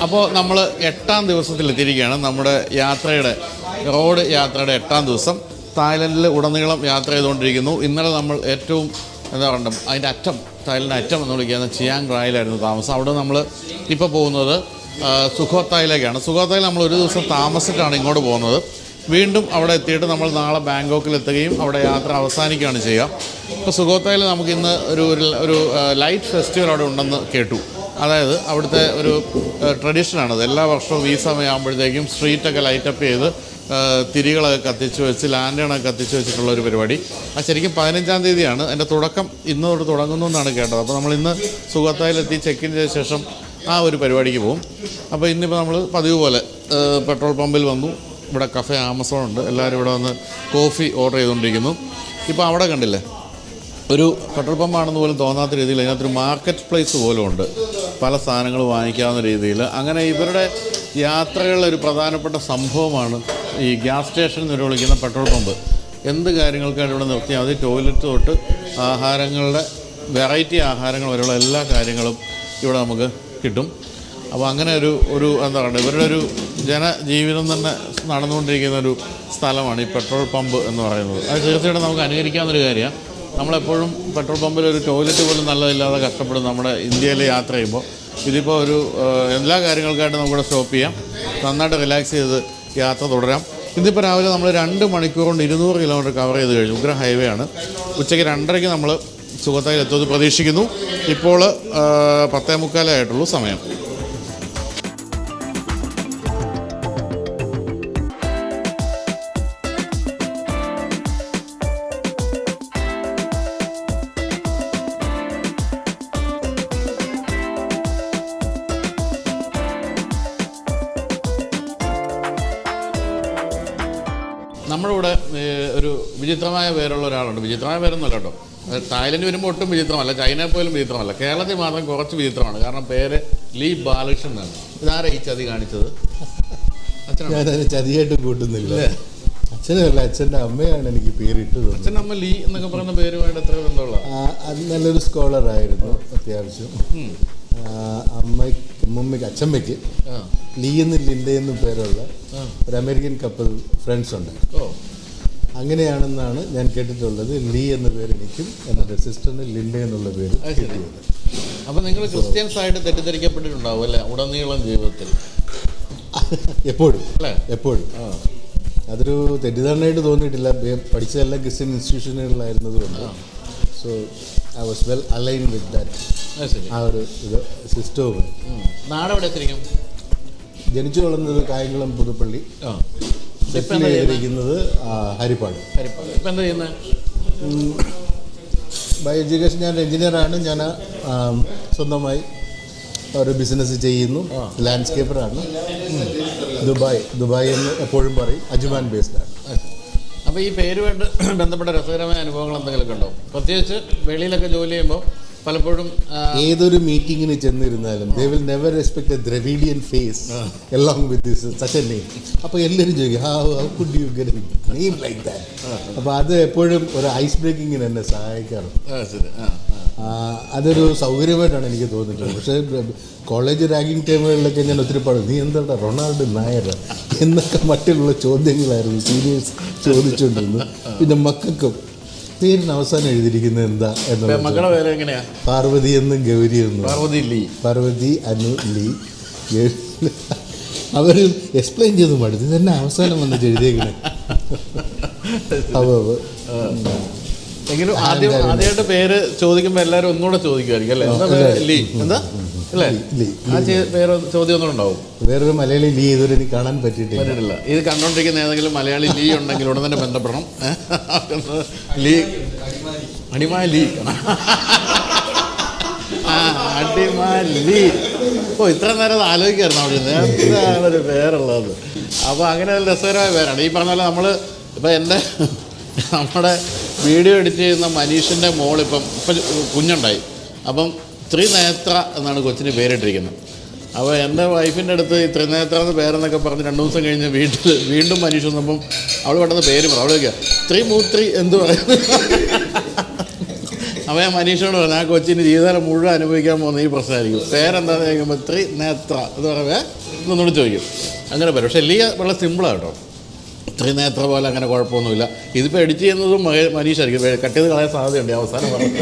അപ്പോൾ നമ്മൾ 8ാം ദിവസത്തിലെത്തിയിരിക്കുകയാണ്. നമ്മുടെ റോഡ് യാത്രയുടെ 8ാം ദിവസം. തായ്ലൻഡിൽ ഉടനീളം യാത്ര ചെയ്തുകൊണ്ടിരിക്കുന്നു. ഇന്നലെ നമ്മൾ ഏറ്റവും എന്താ പറയുക അതിൻ്റെ തായ്ലൻഡിൻ്റെ അറ്റം എന്ന് വിളിക്കുന്ന ചിയാങ് റായിലായിരുന്നു താമസം. അവിടെ നമ്മൾ ഇപ്പോൾ പോകുന്നത് സുഖോത്തായിലേക്കാണ്. സുഖോത്തായിൽ നമ്മൾ ഒരു ദിവസം താമസിച്ചിട്ടാണ് ഇങ്ങോട്ട് പോകുന്നത്. വീണ്ടും അവിടെ എത്തിയിട്ട് നമ്മൾ നാളെ ബാങ്കോക്കിലെത്തുകയും അവിടെ യാത്ര അവസാനിക്കുകയാണ് ചെയ്യുക. ഇപ്പോൾ സുഖോത്തായിൽ നമുക്കിന്ന് ഒരു ലൈറ്റ് ഫെസ്റ്റിവൽ അവിടെ ഉണ്ടെന്ന് കേട്ടു. അതായത് അവിടുത്തെ ഒരു ട്രഡീഷനാണത്. എല്ലാ വർഷവും ഈ സമയമാകുമ്പോഴത്തേക്കും സ്ട്രീറ്റൊക്കെ ലൈറ്റപ്പ് ചെയ്ത് തിരികളൊക്കെ കത്തിച്ച് വെച്ച് ലാൻഡേണൊക്കെ കത്തിച്ച് വെച്ചിട്ടുള്ളൊരു പരിപാടി. അത് ശരിക്കും 15-ാം തീയതിയാണ്. അതിൻ്റെ തുടക്കം ഇന്ന് തൊട്ട് തുടങ്ങുന്നു എന്നാണ് കേട്ടത്. അപ്പോൾ നമ്മളിന്ന് സുഖത്തായിലെത്തി ചെക്ക് ഇൻ ചെയ്ത ശേഷം ആ ഒരു പരിപാടിക്ക് പോകും. അപ്പോൾ ഇന്നിപ്പോൾ നമ്മൾ പതിവ് പോലെ പെട്രോൾ പമ്പിൽ വന്നു. ഇവിടെ കഫേ ആമസോൺ ഉണ്ട്. എല്ലാവരും ഇവിടെ വന്ന് കോഫി ഓർഡർ ചെയ്തുകൊണ്ടിരിക്കുന്നു. ഇപ്പോൾ അവിടെ കണ്ടില്ലേ, ഒരു പെട്രോൾ പമ്പാണെന്ന് പോലും തോന്നാത്ത രീതിയിൽ അതിനകത്തൊരു മാർക്കറ്റ് പ്ലേസ് പോലും ഉണ്ട്. പല സാധനങ്ങൾ വാങ്ങിക്കാവുന്ന രീതിയിൽ. അങ്ങനെ ഇവരുടെ യാത്രകളിലെ ഒരു പ്രധാനപ്പെട്ട സംഭവമാണ് ഈ ഗ്യാസ് സ്റ്റേഷൻ എന്ന് വിളിക്കുന്ന പെട്രോൾ പമ്പ്. എന്ത് കാര്യങ്ങൾക്കായിട്ട് ഇവിടെ നിർത്തിയാൽ മതി, ടോയ്ലറ്റ് തൊട്ട് ആഹാരങ്ങളുടെ വെറൈറ്റി ആഹാരങ്ങൾ വരെയുള്ള എല്ലാ കാര്യങ്ങളും ഇവിടെ നമുക്ക് കിട്ടും. അപ്പോൾ അങ്ങനെ ഒരു എന്താ പറയുക, ഇവരുടെ ഒരു ജനജീവിതം തന്നെ നടന്നുകൊണ്ടിരിക്കുന്ന ഒരു സ്ഥലമാണ് ഈ പെട്രോൾ പമ്പ് എന്ന് പറയുന്നത്. അത് തീർച്ചയായിട്ടും നമുക്ക് അനുകരിക്കാവുന്നൊരു കാര്യമാണ്. നമ്മളെപ്പോഴും പെട്രോൾ പമ്പിൽ ഒരു ടോയ്ലറ്റ് പോലും നല്ലതില്ലാതെ കഷ്ടപ്പെടും നമ്മുടെ ഇന്ത്യയിൽ യാത്ര ചെയ്യുമ്പോൾ. ഇതിപ്പോൾ എല്ലാ കാര്യങ്ങൾക്കായിട്ട് നമുക്കിവിടെ സ്റ്റോപ്പ് ചെയ്യാം, നന്നായിട്ട് റിലാക്സ് ചെയ്ത് യാത്ര തുടരാം. ഇന്നിപ്പോൾ രാവിലെ നമ്മൾ 2 മണിക്കൂർ കൊണ്ട് 200 കിലോമീറ്റർ കവർ ചെയ്ത് കഴിഞ്ഞു. ഉഗ്ര ഹൈവേ ആണ്. ഉച്ചയ്ക്ക് 2:30 നമ്മൾ സുഖത്തായി എത്തുമെന്ന് പ്രതീക്ഷിക്കുന്നു. ഇപ്പോൾ 10:45 ആയിട്ടുള്ളൂ സമയം. നമ്മളിവിടെ ഒരു വിചിത്രമായ പേരുള്ള ഒരാളുണ്ട്. വിചിത്രമായ പേരൊന്നുമല്ല കേട്ടോ. തായ്ലൻഡ് വരുമ്പോൾ ഒട്ടും വിചിത്രമല്ല, ചൈനയിൽ പോലും വിചിത്രമല്ല. കേരളത്തിൽ മാത്രം കുറച്ച് വിചിത്രമാണ്. കാരണം പേര് ലീ ബാലകൃഷ്ണൻ എന്നാണ്. ഇതാരാ ഈ ചതി കാണിച്ചത്? ഞാനത് ചതിയായിട്ട് കൂട്ടുന്നില്ല. അച്ഛനല്ല, അച്ഛൻ്റെ അമ്മയാണ് എനിക്ക് പേരിട്ടത്. അച്ഛൻ്റെ അമ്മ ലീ എന്നൊക്കെ പറയുന്ന പേരുമായിട്ട് എത്ര ബന്ധമുള്ള? അത് നല്ലൊരു സ്കോളറായിരുന്നു അത്യാവശ്യം. അമ്മയ്ക്ക് അച്ഛമ്മയ്ക്ക് ലീ എന്നും ലിൻഡ എന്നും പേരുള്ള ഒരു അമേരിക്കൻ കപ്പിൾ ഫ്രണ്ട്സ് ഉണ്ട്. അങ്ങനെയാണെന്നാണ് ഞാൻ കേട്ടിട്ടുള്ളത്. ലീ എന്ന പേര് എനിക്കും എന്നിട്ട് സിസ്റ്ററിന് ലിൻഡ എന്നുള്ള പേര് കിട്ടിയത്. അപ്പം നിങ്ങൾ ക്രിസ്ത്യൻസ് ആയിട്ട് തെറ്റിദ്ധരിക്കപ്പെട്ടിട്ടുണ്ടാവും അല്ലേ ഉടനീളം ജീവിതത്തിൽ? എപ്പോഴും അതൊരു തെറ്റിദ്ധാരണയായിട്ട് തോന്നിയിട്ടില്ല. പഠിച്ചതെല്ലാം ക്രിസ്ത്യൻ ഇൻസ്റ്റിറ്റ്യൂഷനുകളിലായിരുന്നതുകൊണ്ട് so I was well align with that. ആ ഒരു ഇത് സിസ്റ്റവും. നാടെവിടെ ശരിക്കും? ജനിച്ചു വളർന്നത് കായംകുളം പുതുപ്പള്ളി. സെറ്റിൽ ചെയ്തിരിക്കുന്നത് ഹരിപ്പാട്. ഇപ്പം എന്താ ചെയ്യുന്നത്? ബൈ എഡ്യൂക്കേഷൻ ഞാൻ എഞ്ചിനീയറാണ്. ഞാൻ സ്വന്തമായി ഒരു ബിസിനസ് ചെയ്യുന്നു. ലാൻഡ്സ്കേപ്പറാണ്. ദുബായ് എന്ന് എപ്പോഴും പറയും. അജ്മാൻ ബേസ്ഡാണ്. അപ്പോൾ ഈ പേരുമായിട്ട് ബന്ധപ്പെട്ട രസകരമായ അനുഭവങ്ങൾ എന്തെങ്കിലുമൊക്കെ ഉണ്ടോ? പ്രത്യേകിച്ച് വെളിയിലൊക്കെ ജോലി ചെയ്യുമ്പോൾ പലപ്പോഴും ഏതൊരു മീറ്റിങ്ങിന് ചെന്നിരുന്നാലും they will never expect a Dravidian face along with this such a name. അപ്പോൾ എല്ലാവരും ചോദിക്കും how could you get a name like that? അപ്പോൾ അത് എപ്പോഴും ഒരു ഐസ് ബ്രേക്കിങ്ങിന് എന്നെ സഹായിക്കാറുണ്ട്. അതൊരു സൗകര്യമായിട്ടാണ് എനിക്ക് തോന്നിയിട്ടുള്ളത്. പക്ഷേ കോളേജ് റാങ്കിങ് ടൈമുകളിലൊക്കെ ഞാൻ ഒത്തിരി പാടും, നീ എന്താ റൊണാൾഡോ നായർ എന്നൊക്കെ മറ്റുള്ള ചോദ്യങ്ങളായിരുന്നു സീനിയേഴ്സ് ചോദിച്ചുകൊണ്ടിരുന്നു. പിന്നെ മക്കൾക്കും പേരിന് അവസാനം എഴുതിയിരിക്കുന്നത് എന്താ എന്നുള്ള. മക്കളുടെ പേര് എങ്ങനെയാ? പാർവതി എന്നും ഗൗരി എന്നും. പാർവതി അനു ലീ. അവർ എക്സ്പ്ലെയിൻ ചെയ്ത് മടുത്തു, ഇതന്നെ അവസാനം വന്നിട്ട് എഴുതിയേക്കണേ. എങ്കിലും ആദ്യമായിട്ട് പേര് ചോദിക്കുമ്പോൾ എല്ലാവരും ഒന്നുകൂടെ ചോദിക്കുമായിരിക്കും അല്ലേ? ലീ എന്താ അല്ലേ? ആ പേര് ചോദ്യം ഒന്നും ഉണ്ടാവും. വേറൊരു മലയാളി ലീ ഇതുവരെ എനിക്ക് കാണാൻ പറ്റിയിട്ടില്ല. ഇത് കണ്ടോണ്ടിരിക്കുന്ന ഏതെങ്കിലും മലയാളി ലീ ഉണ്ടെങ്കിൽ ഉടൻ തന്നെ ബന്ധപ്പെടണം. ലീ അടിമായ ലീ അടിമാലി. ഇത്ര നേരം ആലോചിക്കായിരുന്നു അവിടെ എന്താണൊരു പേരുള്ളത്. അപ്പോൾ അങ്ങനെ ഒരു രസകരമായ പേരാണ്. ഈ പറഞ്ഞ പോലെ നമ്മൾ ഇപ്പം നമ്മുടെ വീഡിയോ എഡിറ്റ് ചെയ്യുന്ന മനീഷിൻ്റെ മോളിപ്പം കുഞ്ഞുണ്ടായി. അപ്പം ത്രിനേത്ര എന്നാണ് കൊച്ചിന് പേരിട്ടിരിക്കുന്നത്. അപ്പോൾ എൻ്റെ വൈഫിൻ്റെ അടുത്ത് ഈ ത്രിനേത്ര എന്ന് പേരെന്നൊക്കെ പറഞ്ഞ് 2 ദിവസം കഴിഞ്ഞ് വീണ്ടും മനീഷ് വന്നപ്പം അവൾ പെട്ടെന്ന് പേര് പറ. അവൾ ചോദിക്കുക ത്രിമൂത്രി എന്ത് പറയുന്നത്? അപ്പോൾ ഞാൻ മനീഷോട് പറഞ്ഞു ആ കൊച്ചിന് ജീവിതകാലം മുഴുവൻ അനുഭവിക്കാൻ പോകുന്ന ഈ പ്രശ്നമായിരിക്കും. പേരെന്താണെന്ന് ചോദിക്കുമ്പോൾ ത്രിനേത്ര എന്ന് പറയുമ്പോൾ ഇതൊന്നുകൂടി ചോദിക്കും. അങ്ങനെ പറയും. പക്ഷേ ലീ വളരെ സിമ്പിളാണ് കേട്ടോ. ത്രിനേത്ര പോലെ അങ്ങനെ കുഴപ്പമൊന്നുമില്ല. ഇതിപ്പോൾ എഡിറ്റ് ചെയ്യുന്നതും മനീഷായിരിക്കും. കട്ട് ചെയ്ത് കളയാൻ സാധ്യതയുണ്ട് അവസാനം പറഞ്ഞു.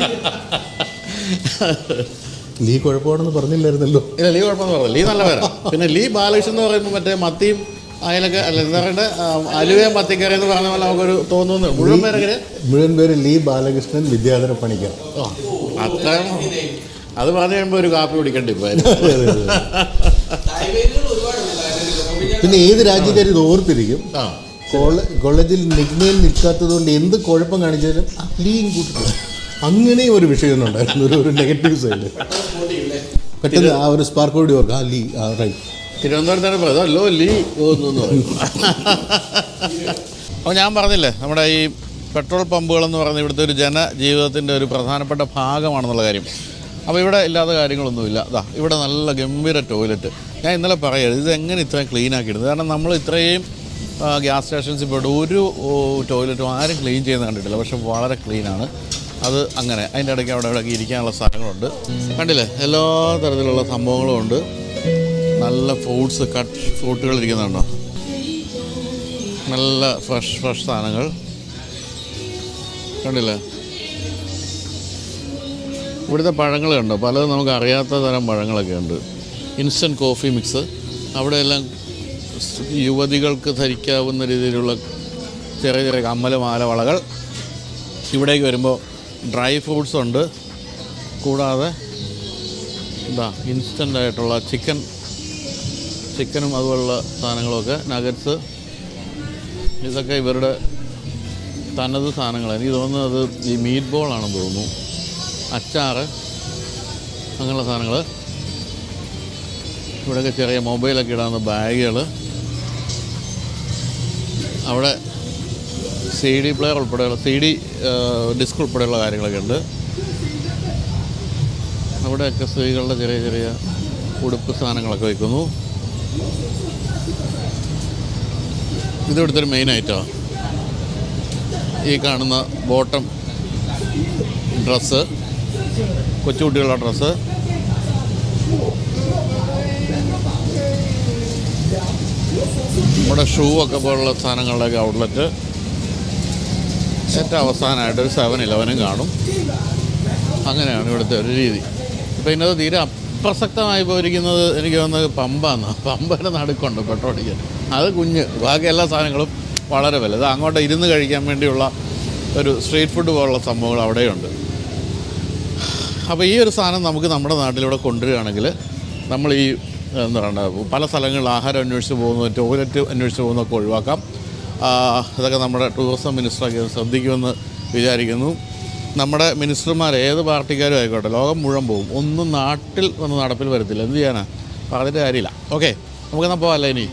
ലീ കുഴപ്പമാണെന്ന് പറഞ്ഞില്ലായിരുന്നല്ലോ. ഇല്ല, ലീ കുഴപ്പമെന്ന് പറഞ്ഞു. ലീ നല്ല പേരാണ്. പിന്നെ ലീ ബാലകൃഷ്ണൻ എന്ന് പറയുമ്പോൾ മറ്റേ മത്തിയും അയലൊക്കെ അല്ല എന്താ പറയണ്ടേ, അലുവയും മത്തിക്കറി എന്ന് പറഞ്ഞ പോലെ നമുക്കൊരു തോന്നുന്നു. മുഴുവൻ പേരെങ്ങനെ? മുഴുവൻ പേര് ലീ ബാലകൃഷ്ണൻ വിദ്യാധര പണിക്കർ. അത്രയും അത് പറഞ്ഞു കഴിയുമ്പോൾ ഒരു കാപ്പി കുടിക്കണ്ടി ഇപ്പോൾ. പിന്നെ ഏത് രാജ്യക്കാരും ഇത് ഓർത്തിരിക്കും. കോളേജിൽ നിഗ്നയിൽ നിൽക്കാത്തത് കൊണ്ട് എന്ത് കുഴപ്പം കാണിച്ചാലും ലീയും കൂട്ടിട്ട് അങ്ങനെ ഒരു വിഷയമൊന്നും ഉണ്ടായിരുന്നു. ഒരു നെഗറ്റീവ് സൈഡ് പെട്ടെന്ന് ആ ഒരു സ്പാർക്ക് കൂടി ഓർക്കാം. ലീ റൈറ്റ്. തിരുവനന്തപുരത്താണ് പറയുന്നത് അല്ലോ ലീ തോന്നുന്നു പറയും. അപ്പോൾ ഞാൻ പറഞ്ഞില്ലേ നമ്മുടെ ഈ പെട്രോൾ പമ്പുകളെന്ന് പറയുന്നത് ഇവിടുത്തെ ഒരു ജനജീവിതത്തിൻ്റെ ഒരു പ്രധാനപ്പെട്ട ഭാഗമാണെന്നുള്ള കാര്യം. അപ്പോൾ ഇവിടെ ഇല്ലാത്ത കാര്യങ്ങളൊന്നുമില്ല. ഇവിടെ നല്ല ഗംഭീര ടോയ്ലറ്റ്. ഞാൻ ഇന്നലെ പറയരുത് ഇത് എങ്ങനെ ഇത്രയും ക്ലീനാക്കിയിടുന്നത്. കാരണം നമ്മൾ ഇത്രയും ഗ്യാസ് സ്റ്റേഷൻസിൽ പോയിട്ട് ഒരു ടോയ്ലറ്റും ആരും ക്ലീൻ ചെയ്യുന്നത് കണ്ടിട്ടില്ല. പക്ഷെ വളരെ ക്ലീനാണ് അത്. അങ്ങനെ അതിൻ്റെ ഇടയ്ക്ക് അവിടെ ഇവിടെയൊക്കെ ഇരിക്കാനുള്ള സ്ഥലങ്ങളുണ്ട്. കണ്ടില്ലേ, എല്ലാ തരത്തിലുള്ള സംഭവങ്ങളും ഉണ്ട്. നല്ല ഫ്രൂട്ട്സ്, കട്ട് ഫ്രൂട്ടുകൾ ഇരിക്കുന്നുണ്ടോ, നല്ല ഫ്രഷ് സാധനങ്ങൾ കണ്ടില്ലേ. ഇവിടുത്തെ പഴങ്ങൾ കണ്ടോ, പലതും നമുക്ക് അറിയാത്ത തരം പഴങ്ങളൊക്കെ ഉണ്ട്. ഇൻസ്റ്റൻറ്റ് കോഫി മിക്സ്, അവിടെയെല്ലാം യുവതികൾക്ക് ധരിക്കാവുന്ന രീതിയിലുള്ള ചെറിയ ചെറിയ കമ്മലുമാല വളകൾ. ഇവിടേക്ക് വരുമ്പോൾ ഡ്രൈ ഫ്രൂട്ട്സ് ഉണ്ട്. കൂടാതെ ഇൻസ്റ്റൻ്റ് ആയിട്ടുള്ള ചിക്കനും അതുപോലുള്ള സാധനങ്ങളൊക്കെ, നഗറ്റ്സ്, ഇതൊക്കെ ഇവരുടെ തനത് സാധനങ്ങളാണ്. എനിക്ക് തോന്നുന്നത് ഈ മീറ്റ് ബോളാണെന്ന് തോന്നുന്നു. അച്ചാറ്, അങ്ങനെയുള്ള സാധനങ്ങൾ. ഇവിടെയൊക്കെ ചെറിയ മൊബൈലൊക്കെ ഇടാവുന്ന ബാഗുകൾ. അവിടെ CD പ്ലെയർ ഉൾപ്പെടെയുള്ള CD ഡിസ്ക് ഉൾപ്പെടെയുള്ള കാര്യങ്ങളൊക്കെ ഉണ്ട്. അവിടെയൊക്കെ സ്ത്രീകളുടെ ചെറിയ ചെറിയ ഉടുപ്പ് സാധനങ്ങളൊക്കെ വയ്ക്കുന്നു. ഇതിവിടുത്തെ ഒരു മെയിൻ ഐറ്റമാണ് ഈ കാണുന്ന ബോട്ടം ഡ്രസ്സ്, കൊച്ചുകുട്ടികളുടെ ഡ്രസ്സ്. നമ്മുടെ ഷൂ ഒക്കെ പോലുള്ള സാധനങ്ങളുടെയൊക്കെ ഔട്ട്ലെറ്റ്. ഏറ്റവും അവസാനമായിട്ട് ഒരു 7-Eleven കാണും. അങ്ങനെയാണ് ഇവിടുത്തെ ഒരു രീതി. ഇപ്പോൾ ഇതിനകത്ത് തീരെ അപ്രസക്തമായി പോയിരിക്കുന്നത് എനിക്ക് തോന്നുന്നത് പമ്പിൻ്റെ നടുക്കുണ്ട് പെട്രോൾ അടിക്കാൻ. അത് കുഞ്ഞ്, ബാക്കി എല്ലാ സാധനങ്ങളും വളരെ വലുത്. അങ്ങോട്ട് ഇരുന്ന് കഴിക്കാൻ വേണ്ടിയുള്ള ഒരു സ്ട്രീറ്റ് ഫുഡ് പോലുള്ള സംഭവങ്ങൾ അവിടെയുണ്ട്. അപ്പോൾ ഈ ഒരു സാധനം നമുക്ക് നമ്മുടെ നാട്ടിലൂടെ കൊണ്ടുവരികയാണെങ്കിൽ നമ്മൾ ഈ എന്താ പറയുക, പല സ്ഥലങ്ങളിൽ ആഹാരം അന്വേഷിച്ച് പോകുന്നു, ടോയ്ലറ്റ് അന്വേഷിച്ച് പോകുന്നതൊക്കെ ഒഴിവാക്കാം. ഇതൊക്കെ നമ്മുടെ ടൂറിസം മിനിസ്റ്ററൊക്കെ ശ്രദ്ധിക്കുമെന്ന് വിചാരിക്കുന്നു. നമ്മുടെ മിനിസ്റ്റർമാർ ഏത് പാർട്ടിക്കാരും ആയിക്കോട്ടെ, ലോകം മുഴുവൻ പോകും, ഒന്നും നാട്ടിൽ വന്ന് നടപ്പിൽ വരത്തില്ല. എന്ത് ചെയ്യാനാ, പറഞ്ഞിട്ട് കാര്യമില്ല. ഓക്കെ, നമുക്കെന്നാൽ പോകാമല്ലേ ഇനി.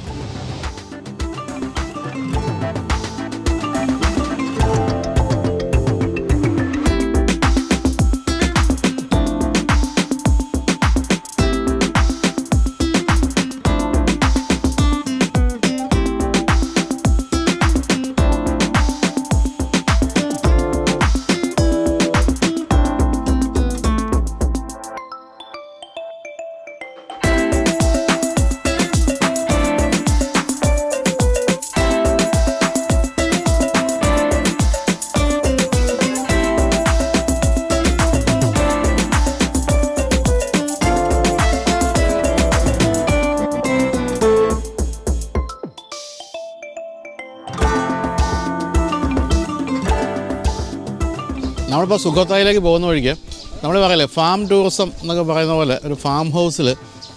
നമ്മളിപ്പോൾ സുഖോത്തായിലേക്ക് പോകുന്ന വഴിക്ക് നമ്മൾ പറയില്ലേ ഫാം ടൂറിസം എന്നൊക്കെ പറയുന്ന പോലെ ഒരു ഫാം ഹൗസിൽ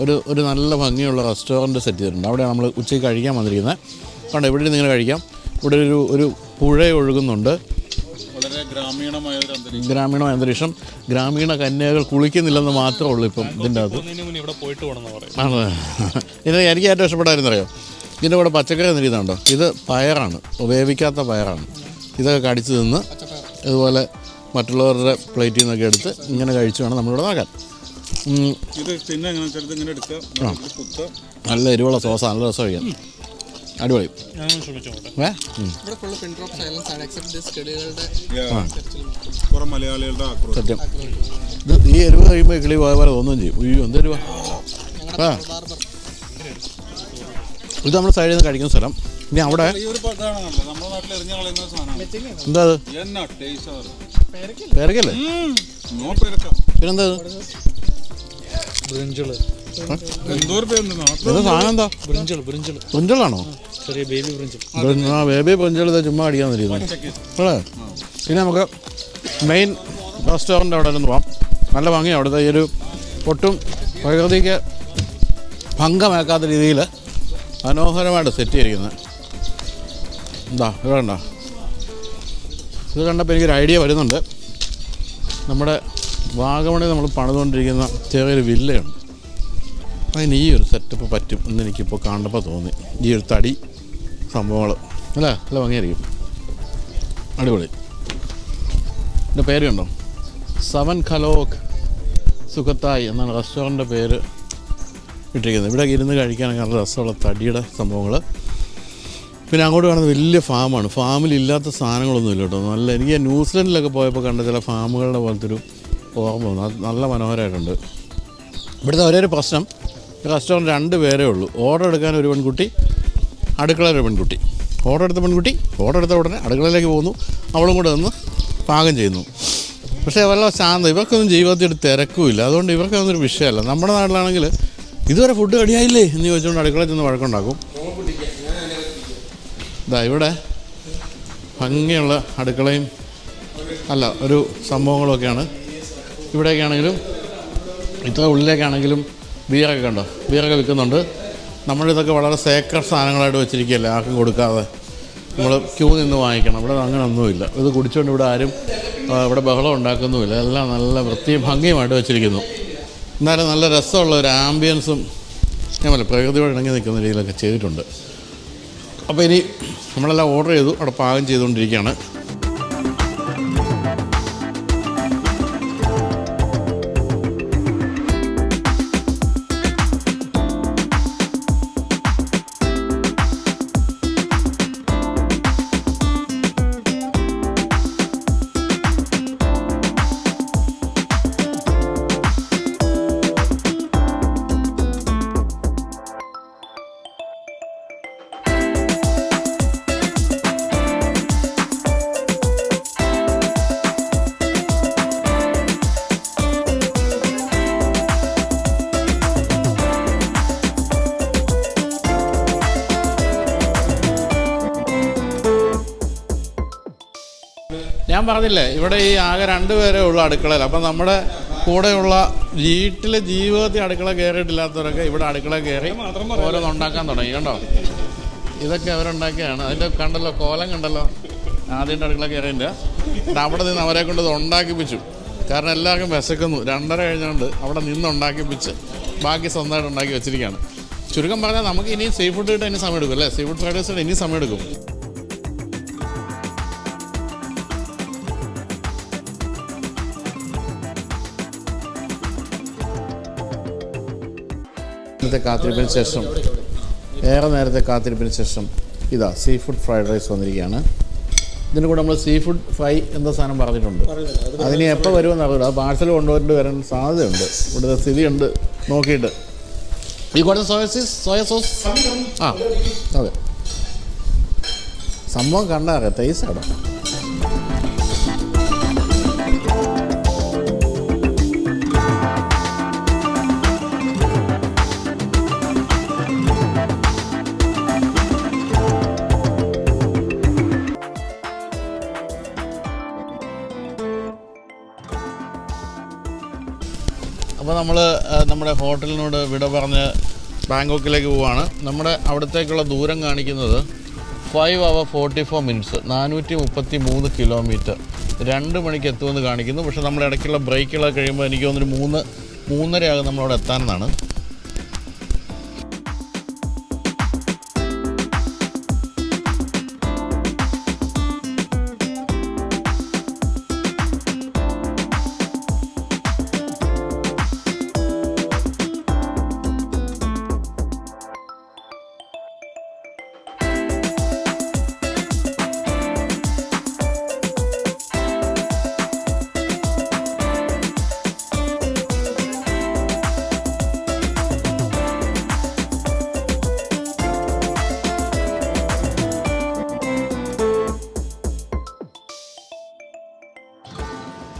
ഒരു നല്ല ഭംഗിയുള്ള റെസ്റ്റോറൻറ്റ് സെറ്റ് ചെയ്തിട്ടുണ്ട്. അവിടെയാണ് നമ്മൾ ഉച്ചയ്ക്ക് കഴിക്കാൻ വന്നിരിക്കുന്നത്. കണ്ടോ, ഇവിടെ നിങ്ങൾ കഴിക്കാം. ഇവിടെ ഒരു പുഴ ഒഴുകുന്നുണ്ട്. വളരെ ഗ്രാമീണമായ അന്തരീക്ഷം. ഗ്രാമീണ കന്യകൾ കുളിക്കുന്നില്ലെന്ന് മാത്രമേ ഉള്ളൂ ഇപ്പം ഇതിൻ്റെ അകത്ത്. ആണ്. ഇത് എനിക്ക് ഏറ്റവും ഇഷ്ടപ്പെട്ടായിരുന്നറിയോ, ഇതിൻ്റെ കൂടെ പച്ചക്കറി എന്നിരിക്കുന്നുണ്ടോ, ഇത് പയറാണ്, വേവിക്കാത്ത പയറാണ്. ഇതൊക്കെ കടിച്ച് നിന്ന് ഇതുപോലെ മറ്റുള്ളവരുടെ പ്ലേറ്റിൽ നിന്നൊക്കെ എടുത്ത് ഇങ്ങനെ കഴിച്ചു വേണം നമ്മളിവിടെ നോക്കാൻ. ഇത് പിന്നെ നല്ല എരിവുള്ള സോസ്, നല്ല രസം കഴിക്കാം. അടിപൊളി ഏ ഇവിടെ ഫുള്ള് പിൻ ഡ്രോപ്പ് സൈലൻസ് ആണ് എക്സെപ്റ്റ് ദിസ് കിളികളുടെ കുറെ മലയാളികളുടെ ആക്രോശം. സത്യം ഇത് ഈ എരിവ് കഴിയുമ്പോൾ കിളി പോയ പോലെ തോന്നുകയും ചെയ്യും ഉയ്യോ എന്തെരുവാ ആ ബാർബർ ഇത് നമ്മുടെ സൈഡിൽ നിന്ന് കഴിക്കുന്ന സ്ഥലം ഇനി അവിടെ ഈ ഒരു പട്ടാണല്ലോ നമ്മുടെ നാട്ടിൽ എറിഞ്ഞു കളയുന്ന സാധനമാണ്. എന്താ അത് എന്നാ ടേസ്റ്റ് ആണ്. പേരക്കല്ലേ നോ പേരക്ക. പിന്നെന്താ ഇത് ബ്രിഞ്ചിള് എന്തോ ഒരു പേരുണ്ട് നാട്ടിൽ. ഇത് സാധനം എന്താ ബ്രിഞ്ചിള് പുഞ്ചളാണോ ചെറിയ ബേബി ബ്രിഞ്ചിൾ. ആ ബേബി പുഞ്ചൾ ഇത് ചുമ്മാ അടിക്കാൻ തരുന്നു അല്ലേ പിന്നെ നമുക്ക് മെയിൻ റെസ്റ്റോറൻ്റ് അവിടെ നിന്ന് പോവാം നല്ല ഭംഗിയാണ് അവിടുത്തെ ഈ ഒരു ഒട്ടും പ്രകൃതിക്ക് ഭംഗമേക്കാത്ത രീതിയിൽ മനോഹരമായിട്ട് സെറ്റ് ചെയ്തിരിക്കുന്നത് എന്താ ഇത് കണ്ട ഇത് കണ്ടപ്പോൾ എനിക്കൊരു ഐഡിയ വരുന്നുണ്ട് നമ്മുടെ വാഗമണിൽ നമ്മൾ പണിതുകൊണ്ടിരിക്കുന്ന ചെറിയൊരു വില്ലയുണ്ട് അതിന് ഈ ഒരു സെറ്റപ്പ് പറ്റും എന്ന് എനിക്കിപ്പോൾ കണ്ടപ്പോൾ തോന്നി ഈ ഒരു തടി സംഭവങ്ങൾ അല്ലേ നല്ല ഭംഗിയായിരിക്കും അടിപൊളി എൻ്റെ പേര് കണ്ടോ 7 ഖലോക്ക് സുഖത്തായി എന്നാണ് റെസ്റ്റോറൻറ്റിൻ്റെ പേര് ഇട്ടിരിക്കുന്നത് ഇവിടെ ഇരുന്ന് കഴിക്കാനൊക്കെ നല്ല രസമുള്ള തടിയുടെ സംഭവങ്ങൾ പിന്നെ അങ്ങോട്ട് കാണുന്നത് വലിയ ഫാമാണ് ഫാമിലില്ലാത്ത സാധനങ്ങളൊന്നും ഇല്ല കേട്ടോ നല്ല എനിക്ക് ന്യൂസിലൻഡിലൊക്കെ പോയപ്പോൾ കണ്ട ചില ഫാമുകളുടെ പോലത്തെ ഒരു ഓർമ്മ വന്നു അത് നല്ല മനോഹരമായിട്ടുണ്ട് ഇവിടുത്തെ ഒരേ ഒരു പ്രശ്നം റെസ്റ്റോറൻറ്റ് 2 പേരേ ഉള്ളൂ ഓർഡർ എടുക്കാൻ ഒരു പെൺകുട്ടി അടുക്കളയിൽ ഒരു പെൺകുട്ടി ഓർഡർ എടുത്ത പെൺകുട്ടി ഓർഡർ എടുത്ത ഉടനെ അടുക്കളയിലേക്ക് പോകുന്നു അവളും കൂടെ നിന്ന് പാകം ചെയ്യുന്നു പക്ഷേ വല്ല ശാന്തം ഇവർക്കൊന്നും ജീവിതത്തിൽ ഒരു തിരക്കുമില്ല അതുകൊണ്ട് ഇവർക്കൊന്നും ഒരു വിഷയമല്ല നമ്മുടെ നാട്ടിലാണെങ്കിൽ ഇതുവരെ ഫുഡ് റെഡിയായില്ലേ എന്ന് ചോദിച്ചുകൊണ്ട് അടുക്കളയിൽ ചെന്ന് വഴക്കുണ്ടാക്കും ഇതാ ഇവിടെ ഭംഗിയുള്ള അടുക്കളയും അല്ല ഒരു സംഭവങ്ങളൊക്കെയാണ് ഇവിടെയൊക്കെ ആണെങ്കിലും ഇത്ര ഉള്ളിലേക്കാണെങ്കിലും ബിയറൊക്കെ കണ്ടോ ബിയറൊക്കെ വിൽക്കുന്നുണ്ട് നമ്മളിതൊക്കെ വളരെ സേക്രഡ് സാധനങ്ങളായിട്ട് വെച്ചിരിക്കുകയല്ലേ ആർക്കും കൊടുക്കാതെ നമ്മൾ ക്യൂ നിന്ന് വാങ്ങിക്കണം ഇവിടെ അങ്ങനെയൊന്നുമില്ല ഇത് കുടിച്ചുകൊണ്ട് ഇവിടെ ആരും ഇവിടെ ബഹളം ഉണ്ടാക്കുന്നുമില്ല എല്ലാം നല്ല വൃത്തിയും ഭംഗിയുമായിട്ട് വെച്ചിരിക്കുന്നു എന്നാലും നല്ല രസമുള്ള ഒരു ആംബിയൻസും ഞാൻ പറയാം പ്രകൃതിയോട് ഇണങ്ങി നിൽക്കുന്ന രീതിയിലൊക്കെ ചെയ്തിട്ടുണ്ട് അപ്പോൾ ഇനി നമ്മളെല്ലാം ഓർഡർ ചെയ്തു അവിടെ പാകം ചെയ്തുകൊണ്ടിരിക്കുകയാണ് ഞാൻ പറഞ്ഞില്ലേ ഇവിടെ ഈ ആകെ 2 പേരേ ഉള്ളൂ അടുക്കളയിൽ അപ്പം നമ്മുടെ കൂടെയുള്ള വീട്ടിലെ ജീവിതത്തിൽ അടുക്കള കയറിയിട്ടില്ലാത്തവരൊക്കെ ഇവിടെ അടുക്കള കയറി ഓരോന്നുണ്ടാക്കാൻ തുടങ്ങി കണ്ടോ ഇതൊക്കെ അവരുണ്ടാക്കിയാണ് അതിൻ്റെ കണ്ടല്ലോ കോലം കണ്ടല്ലോ ആദ്യമായിട്ട് അടുക്കള കയറിയില്ല അവിടെ നിന്ന് അവരെ കൊണ്ട് ഇത് ഉണ്ടാക്കിപ്പിച്ചു കാരണം എല്ലാവർക്കും വിശക്കുന്നു 2:30 കഴിഞ്ഞുകൊണ്ട് അവിടെ നിന്ന് ഉണ്ടാക്കിപ്പിച്ച് ബാക്കി സ്വന്തമായിട്ട് ഉണ്ടാക്കി വെച്ചിരിക്കുകയാണ് ചുരുക്കം പറഞ്ഞാൽ നമുക്ക് ഇനി സീ ഫുഡ് കിട്ടാൻ ഇനി സമയം എടുക്കും അല്ലേ സീ ഫുഡ് ഫ്രൈഡ് റൈസിന് ഇനി സമയം എടുക്കും കാത്തിരിപ്പിന് ശേഷം ഏറെ നേരത്തെ കാത്തിരിപ്പിന് ശേഷം ഇതാ സീ ഫുഡ് ഫ്രൈഡ് റൈസ് വന്നിരിക്കുകയാണ് ഇതിന് കൂടെ നമ്മൾ സീ ഫുഡ് ഫ്രൈ എന്ന സാധനം പറഞ്ഞിട്ടുണ്ട് അതിന് എപ്പോൾ വരുമെന്ന് അറിയില്ല അത് പാഴ്സൽ കൊണ്ടുവരേണ്ടി വരാൻ സാധ്യതയുണ്ട് ഇവിടുത്തെ സ്ഥിതിയുണ്ട് നോക്കിയിട്ട് ഈ കൂടെ സോയ സോസ് ആ അതെ സംഭവം കണ്ടറിയാം ടേസ്റ്റാണ് അപ്പോൾ നമ്മൾ നമ്മുടെ ഹോട്ടലിനോട് വിട പറഞ്ഞ് ബാങ്കോക്കിലേക്ക് പോവുകയാണ് നമ്മുടെ അവിടത്തേക്കുള്ള ദൂരം കാണിക്കുന്നത് 5 hours 44 minutes 433 കിലോമീറ്റർ 2 മണിക്ക് എത്തുമെന്ന് കാണിക്കുന്നു പക്ഷേ നമ്മുടെ ഇടയ്ക്കുള്ള ബ്രേക്കുകളൊക്കെ കഴിയുമ്പോൾ എനിക്ക് തോന്നുന്നു 3:30 ആകും നമ്മളവിടെ എത്താനെന്നാണ്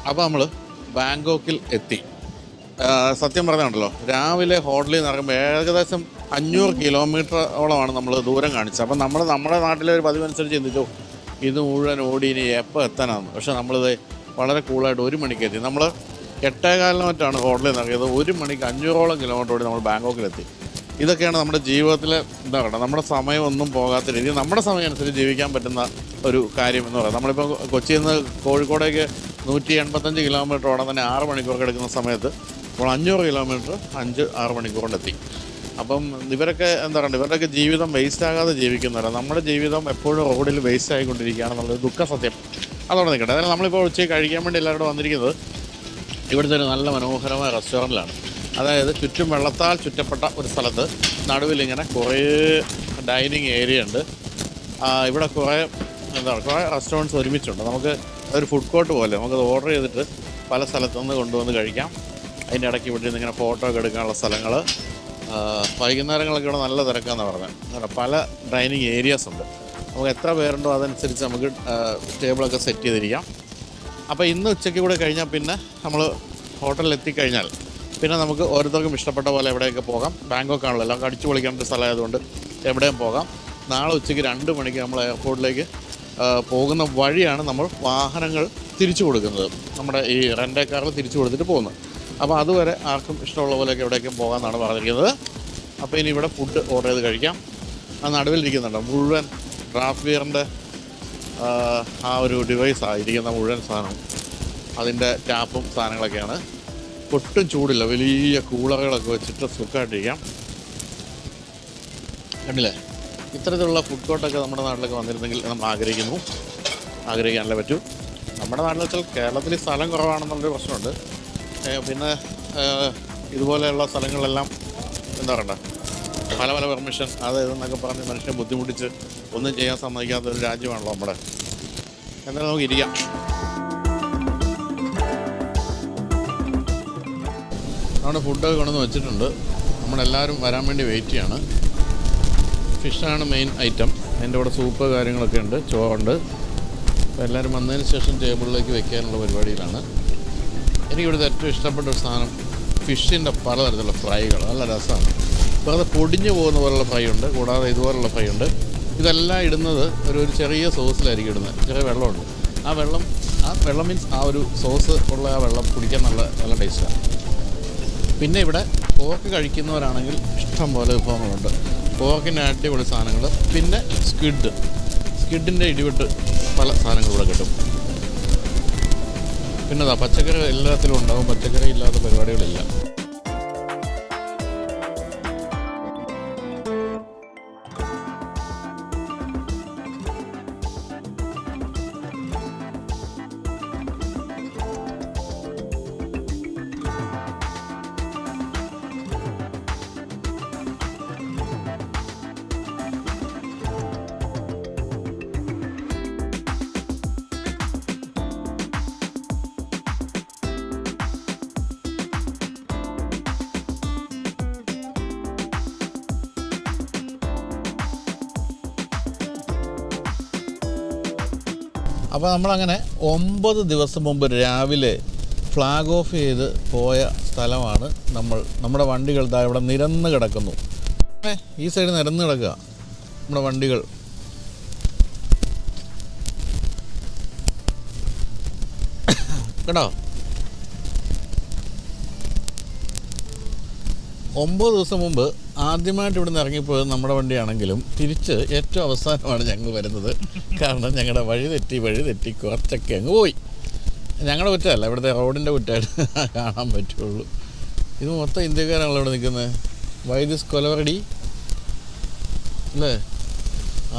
അപ്പോൾ നമ്മൾ ബാങ്കോക്കിൽ എത്തി. സത്യം പറഞ്ഞുണ്ടല്ലോ, രാവിലെ ഹോട്ടലിൽ നിന്ന് ഇറങ്ങുമ്പോൾ ഏകദേശം 500 കിലോമീറ്ററോളമാണ് നമ്മൾ ദൂരം കാണിച്ചത്. അപ്പം നമ്മുടെ നാട്ടിലെ ഒരു പതിവനുസരിച്ച് ചിന്തിച്ചു ഇത് മുഴുവൻ ഓടി ഇനി എപ്പോൾ എത്താനാണ്. പക്ഷേ നമ്മളിത് വളരെ കൂളായിട്ട് 1 മണിക്ക് എത്തി. നമ്മൾ 8:15 മറ്റാണ് ഹോട്ടലിൽ നിന്ന് ഇറങ്ങിയത്. 1 മണിക്ക് 500ഓളം കിലോമീറ്റർ ഓടി നമ്മൾ ബാങ്കോക്കിലെത്തി. ഇതൊക്കെയാണ് നമ്മുടെ ജീവിതത്തിൽ എന്താ പറയുക, നമ്മുടെ സമയമൊന്നും പോകാത്ത രീതി നമ്മുടെ സമയം അനുസരിച്ച് ജീവിക്കാൻ പറ്റുന്ന ഒരു കാര്യം എന്ന് പറയുന്നത്. നമ്മളിപ്പോൾ കൊച്ചിയിൽ നിന്ന് കോഴിക്കോടേക്ക് 185 കിലോമീറ്റർ ഓടാൻ തന്നെ 6 മണിക്കൂറൊക്കെ എടുക്കുന്ന സമയത്ത് നമ്മൾ 500 കിലോമീറ്റർ 5-6 മണിക്കൂർ കൊണ്ടെത്തി. അപ്പം ഇവരൊക്കെ എന്താ പറയുക, ഇവരുടെയൊക്കെ ജീവിതം വേസ്റ്റ് ആകാതെ ജീവിക്കുന്നവരാണ്. നമ്മുടെ ജീവിതം എപ്പോഴും റോഡിൽ വേസ്റ്റ് ആയിക്കൊണ്ടിരിക്കുകയാണെന്നുള്ളത് ദുഃഖസത്യം. അതോടെ നിൽക്കട്ടെ. അതായത് നമ്മളിപ്പോൾ ഉച്ചയ്ക്ക് കഴിക്കാൻ വേണ്ടി എല്ലാവരും വന്നിരിക്കുന്നത് ഇവിടുത്തെ ഒരു നല്ല മനോഹരമായ റെസ്റ്റോറൻറ്റിലാണ്. അതായത് ചുറ്റും വെള്ളത്താൽ ചുറ്റപ്പെട്ട ഒരു സ്ഥലത്ത് നടുവിലിങ്ങനെ കുറേ ഡൈനിങ് ഏരിയ ഉണ്ട്. ഇവിടെ കുറേ റെസ്റ്റോറൻറ്റ്സ് ഒരുമിച്ചുണ്ട്. നമുക്ക് ഒരു ഫുഡ് കോർട്ട് പോലെ നമുക്കത് ഓർഡർ ചെയ്തിട്ട് പല സ്ഥലത്തുനിന്ന് കൊണ്ടുവന്ന് കഴിക്കാം. അതിൻ്റെ ഇടയ്ക്ക് ഇവിടെ നിന്ന് ഇങ്ങനെ ഫോട്ടോ ഒക്കെ എടുക്കാനുള്ള സ്ഥലങ്ങൾ. വൈകുന്നേരങ്ങളൊക്കെ ഇവിടെ നല്ല തിരക്കാന്ന് പറഞ്ഞത്. പല ഡൈനിങ് ഏരിയാസ് ഉണ്ട്. നമുക്ക് എത്ര പേരുണ്ടോ അതനുസരിച്ച് നമുക്ക് ടേബിളൊക്കെ സെറ്റ് ചെയ്തിരിക്കാം. അപ്പോൾ ഇന്ന് ഉച്ചയ്ക്ക് കൂടെ കഴിഞ്ഞാൽ പിന്നെ നമ്മൾ ഹോട്ടലിൽ എത്തിക്കഴിഞ്ഞാൽ പിന്നെ നമുക്ക് ഓരോരുത്തർക്കും ഇഷ്ടപ്പെട്ട പോലെ എവിടെയൊക്കെ പോകാം. ബാങ്കോക്കാണല്ലോ, എല്ലാം അടിച്ചു പൊളിക്കേണ്ട ഒരു സ്ഥലമായതുകൊണ്ട് എവിടെയും പോകാം. നാളെ ഉച്ചയ്ക്ക് 2 മണിക്ക് നമ്മൾ എയർപോർട്ടിലേക്ക് പോകുന്ന വഴിയാണ് നമ്മൾ വാഹനങ്ങൾ തിരിച്ചു കൊടുക്കുന്നത്. നമ്മുടെ ഈ റെൻ്റേ കാറിൽ തിരിച്ചു കൊടുത്തിട്ട് പോകുന്നത്. അപ്പോൾ അതുവരെ ആർക്കും ഇഷ്ടമുള്ള പോലെയൊക്കെ എവിടേക്കും പോകാമെന്നാണ് പറഞ്ഞിരിക്കുന്നത്. അപ്പോൾ ഇനി ഇവിടെ ഫുഡ് ഓർഡർ ചെയ്ത് കഴിക്കാം. ആ നടുവിലിരിക്കുന്നുണ്ട് മുഴുവൻ ഡ്രാഫ്റ്റ് ബിയറിൻ്റെ ആ ഒരു ഡിവൈസാണ് ഇരിക്കുന്ന മുഴുവൻ സാധനവും. അതിൻ്റെ ടാപ്പും സാധനങ്ങളൊക്കെയാണ്. ഒട്ടും ചൂടില്ല, വലിയ കൂളറുകളൊക്കെ വെച്ചിട്ട് സുഖമായിട്ടിരിക്കാം. കണ്ടില്ലേ, ഇത്തരത്തിലുള്ള ഫുഡ് കോർട്ടൊക്കെ നമ്മുടെ നാട്ടിലൊക്കെ വന്നിരുന്നെങ്കിൽ നമ്മൾ ആഗ്രഹിക്കാനല്ലേ പറ്റൂ. നമ്മുടെ നാട്ടിൽ വെച്ചാൽ കേരളത്തിൽ സ്ഥലം കുറവാണെന്നുള്ളൊരു പ്രശ്നമുണ്ട്. പിന്നെ ഇതുപോലെയുള്ള സ്ഥലങ്ങളിലെല്ലാം എന്താ പറയണ്ട, പല പെർമിഷൻ അത് ഇതെന്നൊക്കെ പറഞ്ഞ് മനുഷ്യനെ ബുദ്ധിമുട്ടിച്ച് ഒന്നും ചെയ്യാൻ സമ്മതിക്കാത്ത ഒരു രാജ്യമാണല്ലോ നമ്മുടെ. എന്തായാലും നമുക്ക് ഇരിക്കാം. നമ്മുടെ ഫുഡൊക്കെ കൊണ്ടുവന്ന് വെച്ചിട്ടുണ്ട്. നമ്മളെല്ലാവരും വരാൻ വേണ്ടി വെയിറ്റ് ചെയ്യാണ്. ഫിഷാണ് മെയിൻ ഐറ്റം. അതിൻ്റെ കൂടെ സൂപ്പ് കാര്യങ്ങളൊക്കെ ഉണ്ട്, ചോറുണ്ട്. അപ്പോൾ എല്ലാവരും വന്നതിന് ശേഷം ടേബിളിലേക്ക് വെക്കാനുള്ള പരിപാടിയിലാണ്. എനിക്കിവിടുത്തെ ഏറ്റവും ഇഷ്ടപ്പെട്ട ഒരു സാധനം ഫിഷിൻ്റെ പലതരത്തിലുള്ള ഫ്രൈകൾ. നല്ല രസമാണ്. വെറുതെ പൊടിഞ്ഞു പോകുന്ന പോലുള്ള ഫ്രൈ ഉണ്ട്, കൂടാതെ ഇതുപോലുള്ള ഫ്രൈ ഉണ്ട്. ഇതെല്ലാം ഇടുന്നത് ഒരു ചെറിയ സോസിലായിരിക്കും ഇടുന്നത്. ചെറിയ വെള്ളമുണ്ട്. ആ വെള്ളം മീൻസ് ആ ഒരു സോസ് ഉള്ള ആ വെള്ളം കുടിക്കാൻ നല്ല ടേസ്റ്റാണ്. പിന്നെ ഇവിടെ പോർക്ക് കഴിക്കുന്നവരാണെങ്കിൽ ഇഷ്ടം പോലെ വിഭവങ്ങളുണ്ട്. പോർക്കിൻ്റെ അടിപൊളി സാധനങ്ങൾ. പിന്നെ സ്കിഡിൻ്റെ ഇടിവിട്ട് പല സാധനങ്ങളും ഇവിടെ കിട്ടും. പിന്നെ പച്ചക്കറി എല്ലാത്തിലും ഉണ്ടാവും. പച്ചക്കറി ഇല്ലാത്ത പരിപാടികളില്ല. അപ്പോൾ നമ്മളങ്ങനെ 9 ദിവസം മുമ്പ് രാവിലെ ഫ്ലാഗ് ഓഫ് ചെയ്ത് പോയ സ്ഥലമാണ് നമ്മുടെ വണ്ടികൾ ഇവിടെ നിരന്ന് കിടക്കുന്നു. ഈ സൈഡ് നിരന്ന് കിടക്കുക നമ്മുടെ വണ്ടികൾ. കേട്ടോ, 9 ദിവസം മുമ്പ് ആദ്യമായിട്ട് ഇവിടെ നിന്ന് ഇറങ്ങിപ്പോയത് നമ്മുടെ വണ്ടിയാണെങ്കിലും തിരിച്ച് ഏറ്റവും അവസാനമാണ് ഞങ്ങൾ വരുന്നത്. കാരണം ഞങ്ങളുടെ വഴി തെറ്റി കുറച്ചൊക്കെ അങ്ങ് പോയി. ഞങ്ങളുടെ കുറ്റമല്ല, ഇവിടുത്തെ റോഡിൻ്റെ കുറ്റമായിട്ട് കാണാൻ പറ്റുള്ളൂ. ഇത് മൊത്തം ഇന്ത്യക്കാരാണല്ലോ ഇവിടെ നിൽക്കുന്നത്. വൈദിസ് കൊലവറടി അല്ലേ,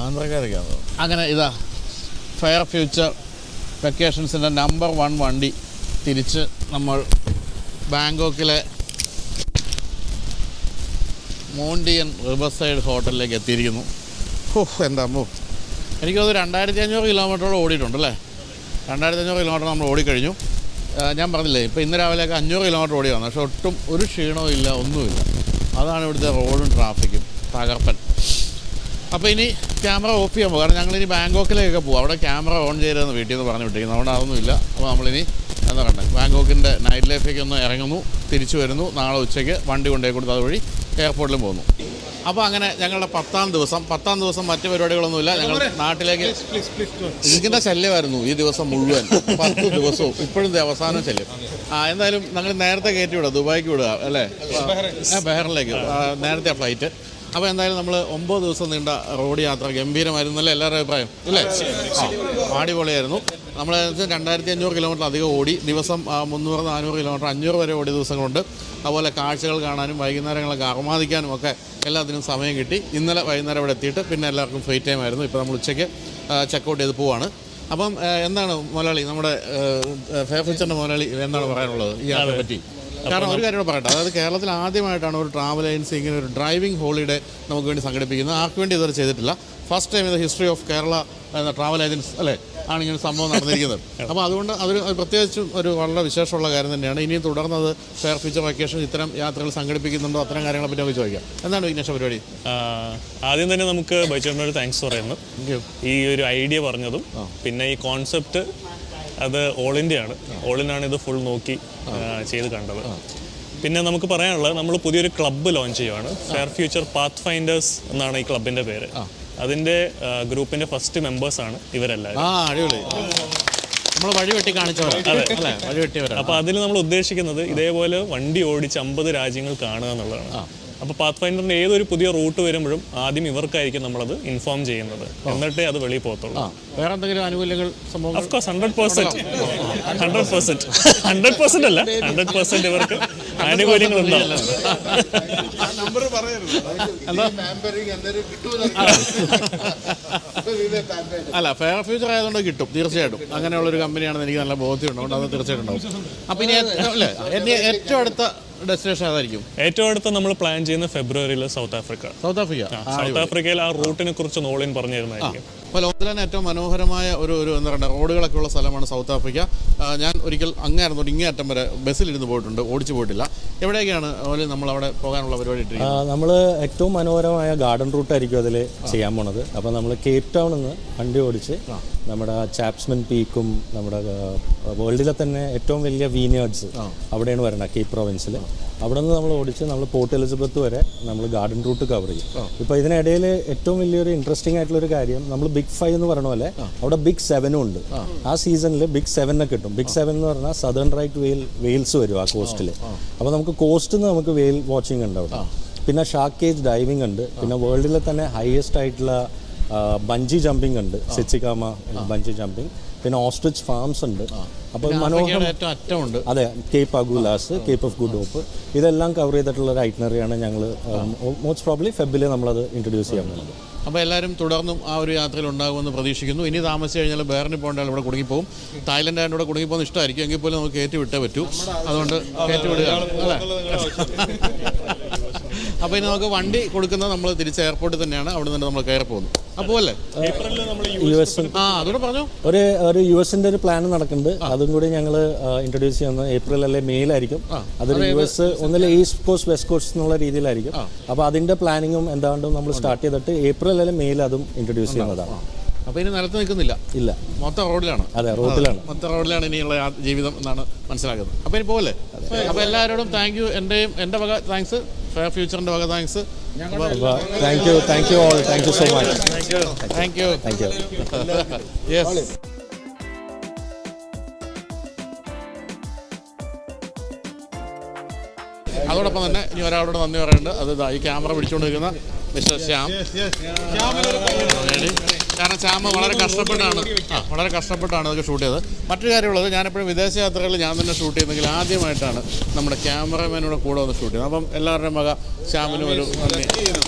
ആന്ധ്രക്കാരൊക്കെയാണല്ലോ. അങ്ങനെ ഇതാ ഫെയർ ഫ്യൂച്ചർ വെക്കേഷൻസിൻ്റെ നമ്പർ 1 വണ്ടി തിരിച്ച് നമ്മൾ ബാങ്കോക്കിലെ മോണ്ടിയൻ റിവർസൈഡ് ഹോട്ടലിലേക്ക് എത്തിയിരിക്കുന്നു. എൻ്റെ അമ്മോ, എനിക്കത് 2500 കിലോമീറ്ററോളം ഓടിയിട്ടുണ്ടല്ലേ. 2500 കിലോമീറ്റർ നമ്മൾ ഓടിക്കഴിഞ്ഞു. ഞാൻ പറഞ്ഞില്ലേ, ഇപ്പോൾ ഇന്ന് രാവിലെയൊക്കെ 500 കിലോമീറ്റർ ഓടി വന്നു. പക്ഷേ ഒട്ടും ഒരു ക്ഷീണവും ഇല്ല, ഒന്നുമില്ല. അതാണ് ഇവിടുത്തെ റോഡും ട്രാഫിക്കും തകർപ്പൻ. അപ്പോൾ ഇനി ക്യാമറ ഓഫ് ചെയ്യാൻ പോകും. കാരണം ഞങ്ങളിനി ബാങ്കോക്കിലേക്കൊക്കെ പോകും. അവിടെ ക്യാമറ ഓൺ ചെയ്തതെന്ന് വീട്ടിൽ നിന്ന് പറഞ്ഞു വിട്ടിരിക്കുന്നു. അതുകൊണ്ട് അതൊന്നുമില്ല. അപ്പോൾ നമ്മളിനി എന്താ പറയുക ബാങ്കോക്കിൻ്റെ നൈറ്റ് ലൈഫിലേക്ക് ഒന്ന് ഇറങ്ങുന്നു, തിരിച്ചു വരുന്നു, നാളെ ഉച്ചയ്ക്ക് വണ്ടി കൊണ്ടുപോയി കൊടുത്ത് അതുവഴി എയർപോർട്ടിലും പോകുന്നു. അപ്പോൾ അങ്ങനെ ഞങ്ങളുടെ 10ാം ദിവസം മറ്റ് പരിപാടികളൊന്നുമില്ല. ഞങ്ങൾ നാട്ടിലേക്ക് ഇതിൻ്റെ ശല്യമായിരുന്നു ഈ ദിവസം മുഴുവൻ 10 ദിവസവും. ഇപ്പോഴും അവസാനം ശല്യം. എന്തായാലും ഞങ്ങൾ നേരത്തെ കയറ്റി വിടുക, ദുബായിക്ക് വിടുക അല്ലേ, ബഹറിലേക്ക് നേരത്തെ ഫ്ലൈറ്റ്. അപ്പോൾ എന്തായാലും നമ്മൾ 9 ദിവസം നീണ്ട റോഡ് യാത്ര ഗംഭീരമായിരുന്നല്ലേ എല്ലാവരുടെ അഭിപ്രായം ഇല്ലേ? അടിപൊളിയായിരുന്നു. നമ്മൾ 2500 കിലോമീറ്റർ അധികം ഓടി, ദിവസം 300-400 കിലോമീറ്റർ 500 വരെ ഓടിയ ദിവസങ്ങളുണ്ട്. അതുപോലെ കാഴ്ചകൾ കാണാനും വൈകുന്നേരങ്ങളൊക്കെ അർമാദിക്കാനും ഒക്കെ എല്ലാത്തിനും സമയം കിട്ടി. ഇന്നലെ വൈകുന്നേരം ഇവിടെ എത്തിയിട്ട് പിന്നെ എല്ലാവർക്കും ഫ്രീ ടൈം ആയിരുന്നു. ഇപ്പോൾ നമ്മൾ ഉച്ചയ്ക്ക് ചെക്കൗട്ട് ചെയ്ത് പോവാണ്. അപ്പം എന്താണ് മുതലാളി, നമ്മുടെ ഫെയർ ഫ്യൂച്ചറിൻ്റെ മുതലാളി എന്താണ് പറയാനുള്ളത് ഈ യാത്രയെ പറ്റി? കാരണം ഒരു കാര്യം കൂടെ പറയട്ടെ, അതായത് കേരളത്തിൽ ആദ്യമായിട്ടാണ് ഒരു ട്രാവൽ ഏജൻസി ഇങ്ങനെ ഒരു ഡ്രൈവിംഗ് ഹോളിഡേ നമുക്ക് വേണ്ടി സംഘടിപ്പിക്കുന്നത്. ആർക്ക് വേണ്ടി ഇതുവരെ ചെയ്തിട്ടില്ല. ഫസ്റ്റ് ടൈം ഇത് history of Kerala travel agency അല്ലേ ആണ് ഇങ്ങനെ സംഭവം നടന്നിരിക്കുന്നത്. അപ്പോൾ അതുകൊണ്ട് അതൊരു പ്രത്യേകിച്ചും ഒരു വളരെ വിശേഷമുള്ള കാര്യം തന്നെയാണ്. ഇനിയും തുടർന്നത് ഫെയർ ഫ്യൂച്ചർ വെക്കേഷൻ ഇത്തരം യാത്രകൾ സംഘടിപ്പിക്കുന്നുണ്ടോ അത്തരം കാര്യങ്ങളെ പറ്റി നമുക്ക് ചോദിക്കാം. എന്താണ് വിഘ്നേഷ പരിപാടി? ആദ്യം തന്നെ നമുക്ക് ബൈച്ചേട്ടനോട് താങ്ക്സ് പറയുന്നു, ഈ ഒരു ഐഡിയ പറഞ്ഞതും. പിന്നെ ഈ കോൺസെപ്റ്റ് അത് ഓൾ ഇന്ത്യയാണ്, ഓൾ ഇന്ത്യയാണ് ഇത് ഫുൾ നോക്കി ചെയ്ത് കണ്ടത്. പിന്നെ നമുക്ക് പറയാനുള്ളത്, നമ്മൾ പുതിയൊരു ക്ലബ്ബ് ലോഞ്ച് ചെയ്യുവാണ്. ഫെയർ ഫ്യൂച്ചർ പാത്ത് ഫൈൻഡേഴ്സ് എന്നാണ് ഈ ക്ലബിൻ്റെ പേര്. അതിൻ്റെ ഗ്രൂപ്പിൻ്റെ ഫസ്റ്റ് മെമ്പേഴ്സാണ് ഇവരെല്ലാവരും. അടിപൊളി. നമ്മൾ വഴി വെട്ടി കാണിച്ചവരാണ്. അപ്പോൾ അതിൽ നമ്മൾ ഉദ്ദേശിക്കുന്നത് ഇതേപോലെ വണ്ടി ഓടിച്ച് 50 രാജ്യങ്ങൾ കാണുക എന്നുള്ളതാണ്. അപ്പോൾ പാത്ത് ഫൈൻഡറിൻ്റെ ഏതൊരു പുതിയ റൂട്ട് വരുമ്പോഴും ആദ്യം ഇവർക്കായിരിക്കും നമ്മളത് ഇൻഫോം ചെയ്യുന്നത്, എന്നിട്ടേ അത് വെളിയിൽ പോകത്തുള്ളൂ. വേറെ എന്തെങ്കിലും ആനുകൂല്യങ്ങൾ സംഭവം? ഓഫ് കോഴ്സ് 100% അല്ല, 100% ഇവർക്ക് ആനുകൂല്യങ്ങൾ ഉണ്ടാവും. അല്ല, ഫെയർ ഫ്യൂച്ചർ ആയതുകൊണ്ട് കിട്ടും തീർച്ചയായിട്ടും. അങ്ങനെയുള്ളൊരു കമ്പനിയാണെന്ന് എനിക്ക് നല്ല ബോധ്യമുണ്ട്. അതുകൊണ്ട് അത് തീർച്ചയായിട്ടും ഉണ്ടാവും. അപ്പോൾ ഇനി അല്ലേ ഏറ്റവും അടുത്ത ഡെസ്റ്റിനേഷൻ അതായിരിക്കും? ഏറ്റവും അടുത്ത നമ്മൾ പ്ലാൻ ചെയ്യുന്ന ഫെബ്രുവരിയിൽ സൗത്ത് ആഫ്രിക്കയിൽ ആ റൂട്ടിനെ കുറിച്ച് നോളിൻ പറഞ്ഞു തരുന്നതായിരിക്കും. അപ്പോൾ ലോകത്തിലെ തന്നെ ഏറ്റവും മനോഹരമായ ഒരു എന്താ പറയുക റോഡുകളൊക്കെ ഉള്ള സ്ഥലമാണ് സൗത്ത് ആഫ്രിക്ക. ഞാൻ ഒരിക്കൽ അങ്ങായിരുന്നു ഇങ്ങേ അറ്റം വരെ ബസ്സിലിരുന്ന് പോയിട്ടുണ്ട്, ഓടിച്ചു പോയിട്ടില്ല. എവിടേക്കാണ് നമ്മളവിടെ പോകാനുള്ള പരിപാടി ഇട്ടിരിക്കുന്നത്? നമ്മൾ ഏറ്റവും മനോഹരമായ ഗാർഡൻ റൂട്ടായിരിക്കും അതിൽ ചെയ്യാൻ പോണത്. അപ്പോൾ നമ്മൾ കേപ്പ് ടൗണിൽ നിന്ന് വണ്ടി ഓടിച്ച് നമ്മുടെ ചാപ്സ്മൻ പീക്കും നമ്മുടെ വേൾഡിലെ തന്നെ ഏറ്റവും വലിയ വീനേർഡ്സ് അവിടെയാണ് വരണത്, കേപ്പ് പ്രൊവിൻസിൽ. അവിടെ നിന്ന് നമ്മൾ ഓടിച്ച് നമ്മൾ പോർട്ട് എലിസബത്ത് വരെ നമ്മൾ ഗാർഡൻ റൂട്ട് കവർ ചെയ്യും. ഇപ്പോൾ ഇതിനിടയിൽ ഏറ്റവും വലിയൊരു ഇൻട്രസ്റ്റിംഗ് ആയിട്ടുള്ളൊരു കാര്യം, നമ്മൾ ബിഗ് 5 എന്ന് പറഞ്ഞ പോലെ അവിടെ ബിഗ് 7 ഉണ്ട്. ആ സീസണിൽ ബിഗ് 7 കിട്ടും. ബിഗ് 7 എന്ന് പറഞ്ഞാൽ സദേൺ റൈറ്റ് വെയിൽസ് വരും ആ കോസ്റ്റിൽ. അപ്പോൾ നമുക്ക് കോസ്റ്റിൽ നിന്ന് നമുക്ക് വെയിൽ വാച്ചിങ് ഉണ്ട് അവിടെ. പിന്നെ ഷാർക്ക് കേജ് ഡൈവിംഗ് ഉണ്ട്. പിന്നെ വേൾഡിലെ തന്നെ ഹയസ്റ്റ് ആയിട്ടുള്ള ബഞ്ചി ജമ്പിങ് ഉണ്ട്, സിച്ചിക്കാമ ബഞ്ചി ജമ്പിങ്. പിന്നെ ഓസ്ട്രിച്ച് ഫാംസ് ഉണ്ട്. അപ്പോൾ അറ്റമുണ്ട്. അതെ, Cape Agulhas, Cape of Good Hope, ഇതെല്ലാം കവർ ചെയ്തിട്ടുള്ള ഒരു ഐറ്റിനറിയാണ് ഞങ്ങൾ മോസ്റ്റ് പ്രോബ്ലി ഫെബ്രുവരിയിൽ നമ്മളത് ഇൻട്രൊഡ്യൂസ് ചെയ്യാൻ പോകുന്നത്. അപ്പോൾ എല്ലാവരും തുടർന്നും ആ ഒരു യാത്രയിൽ ഉണ്ടാകുമെന്ന് പ്രതീക്ഷിക്കുന്നു. ഇനി താമസിച്ച് കഴിഞ്ഞാൽ ബഹറിനിൽ പോകേണ്ട ഇവിടെ കുടുങ്ങിപ്പോകും. തായ്ലൻഡ് ആയതുകൊണ്ട് ഇവിടെ കുടുങ്ങിപ്പോകുന്ന ഇഷ്ടമായിരിക്കും. എങ്കിൽ പോലും നമുക്ക് കയറ്റി വിട്ടേ പറ്റൂ. അതുകൊണ്ട് കയറ്റി വിടുക അല്ലേ. അപ്പോൾ ഇനി നമുക്ക് വണ്ടി കൊടുക്കുന്നത് നമ്മൾ തിരിച്ച് എയർപോർട്ടിൽ തന്നെയാണ്. അവിടെ നിന്ന് നമ്മൾ കയറി പോകുന്നു. അപ്പോൾ അല്ലേ അതോടെ പറഞ്ഞു ഒരു US ഒരു പ്ലാൻ നടക്കുന്നുണ്ട്. അതും കൂടി ഞങ്ങൾ ഇൻട്രൊഡ്യൂസ് ചെയ്യുന്നത് ഏപ്രിൽ അല്ലെ മെയിലായിരിക്കും. അതൊരു US ഒന്നിലെ ഈസ്റ്റ് കോസ്റ്റ് വെസ്റ്റ് കോസ്റ്റ് എന്നുള്ള രീതിയിലായിരിക്കും. അപ്പോൾ അതിൻ്റെ പ്ലാനിങ്ങും എന്താണ്ടും നമ്മൾ സ്റ്റാർട്ട് ചെയ്തിട്ട് ഏപ്രിൽ അല്ലെ മെയിൽ അതും ഇൻട്രൊഡ്യൂസ് ചെയ്യുന്നതാണ്. അപ്പോൾ ഇനി നിലത്ത് നിൽക്കുന്നില്ല, ഇല്ല, മൊത്തം റോഡിലാണ്. അതെ, റോഡിലാണ്, മൊത്തം റോഡിലാണ് ഇനിയുള്ള ജീവിതം എന്നാണ് മനസ്സിലാക്കുന്നത്. അപ്പോൾ ഇനി പോകല്ലേ. അപ്പോൾ എല്ലാവരോടും താങ്ക് യു. എൻ്റെ വക താങ്ക്സ്, ഫെയർ ഫ്യൂച്ചറിൻ്റെ വക thanks. Thank you all. Thank you so much. Thank you. Yes. അതോടൊപ്പം തന്നെ ഇനി ഒരാളോട് നന്ദി പറയുന്നുണ്ട്. അത് ഈ ക്യാമറ പിടിച്ചുകൊണ്ടിരിക്കുന്ന മിസ്റ്റർ ശ്യാം. കാരണം ശ്യാം വളരെ കഷ്ടപ്പെട്ടാണ് അതൊക്കെ ഷൂട്ട് ചെയ്തത്. മറ്റൊരു കാര്യമുള്ളത്, ഞാനെപ്പോഴും വിദേശ യാത്രകളിൽ ഞാൻ തന്നെ ഷൂട്ട് ചെയ്യുന്നെങ്കിൽ ആദ്യമായിട്ടാണ് നമ്മുടെ ക്യാമറമാനോട് കൂടെ വന്ന് ഷൂട്ട് ചെയ്യുന്നത്. അപ്പം എല്ലാവരുടെയും വക ശ്യാമിനും ഒരു നന്ദി.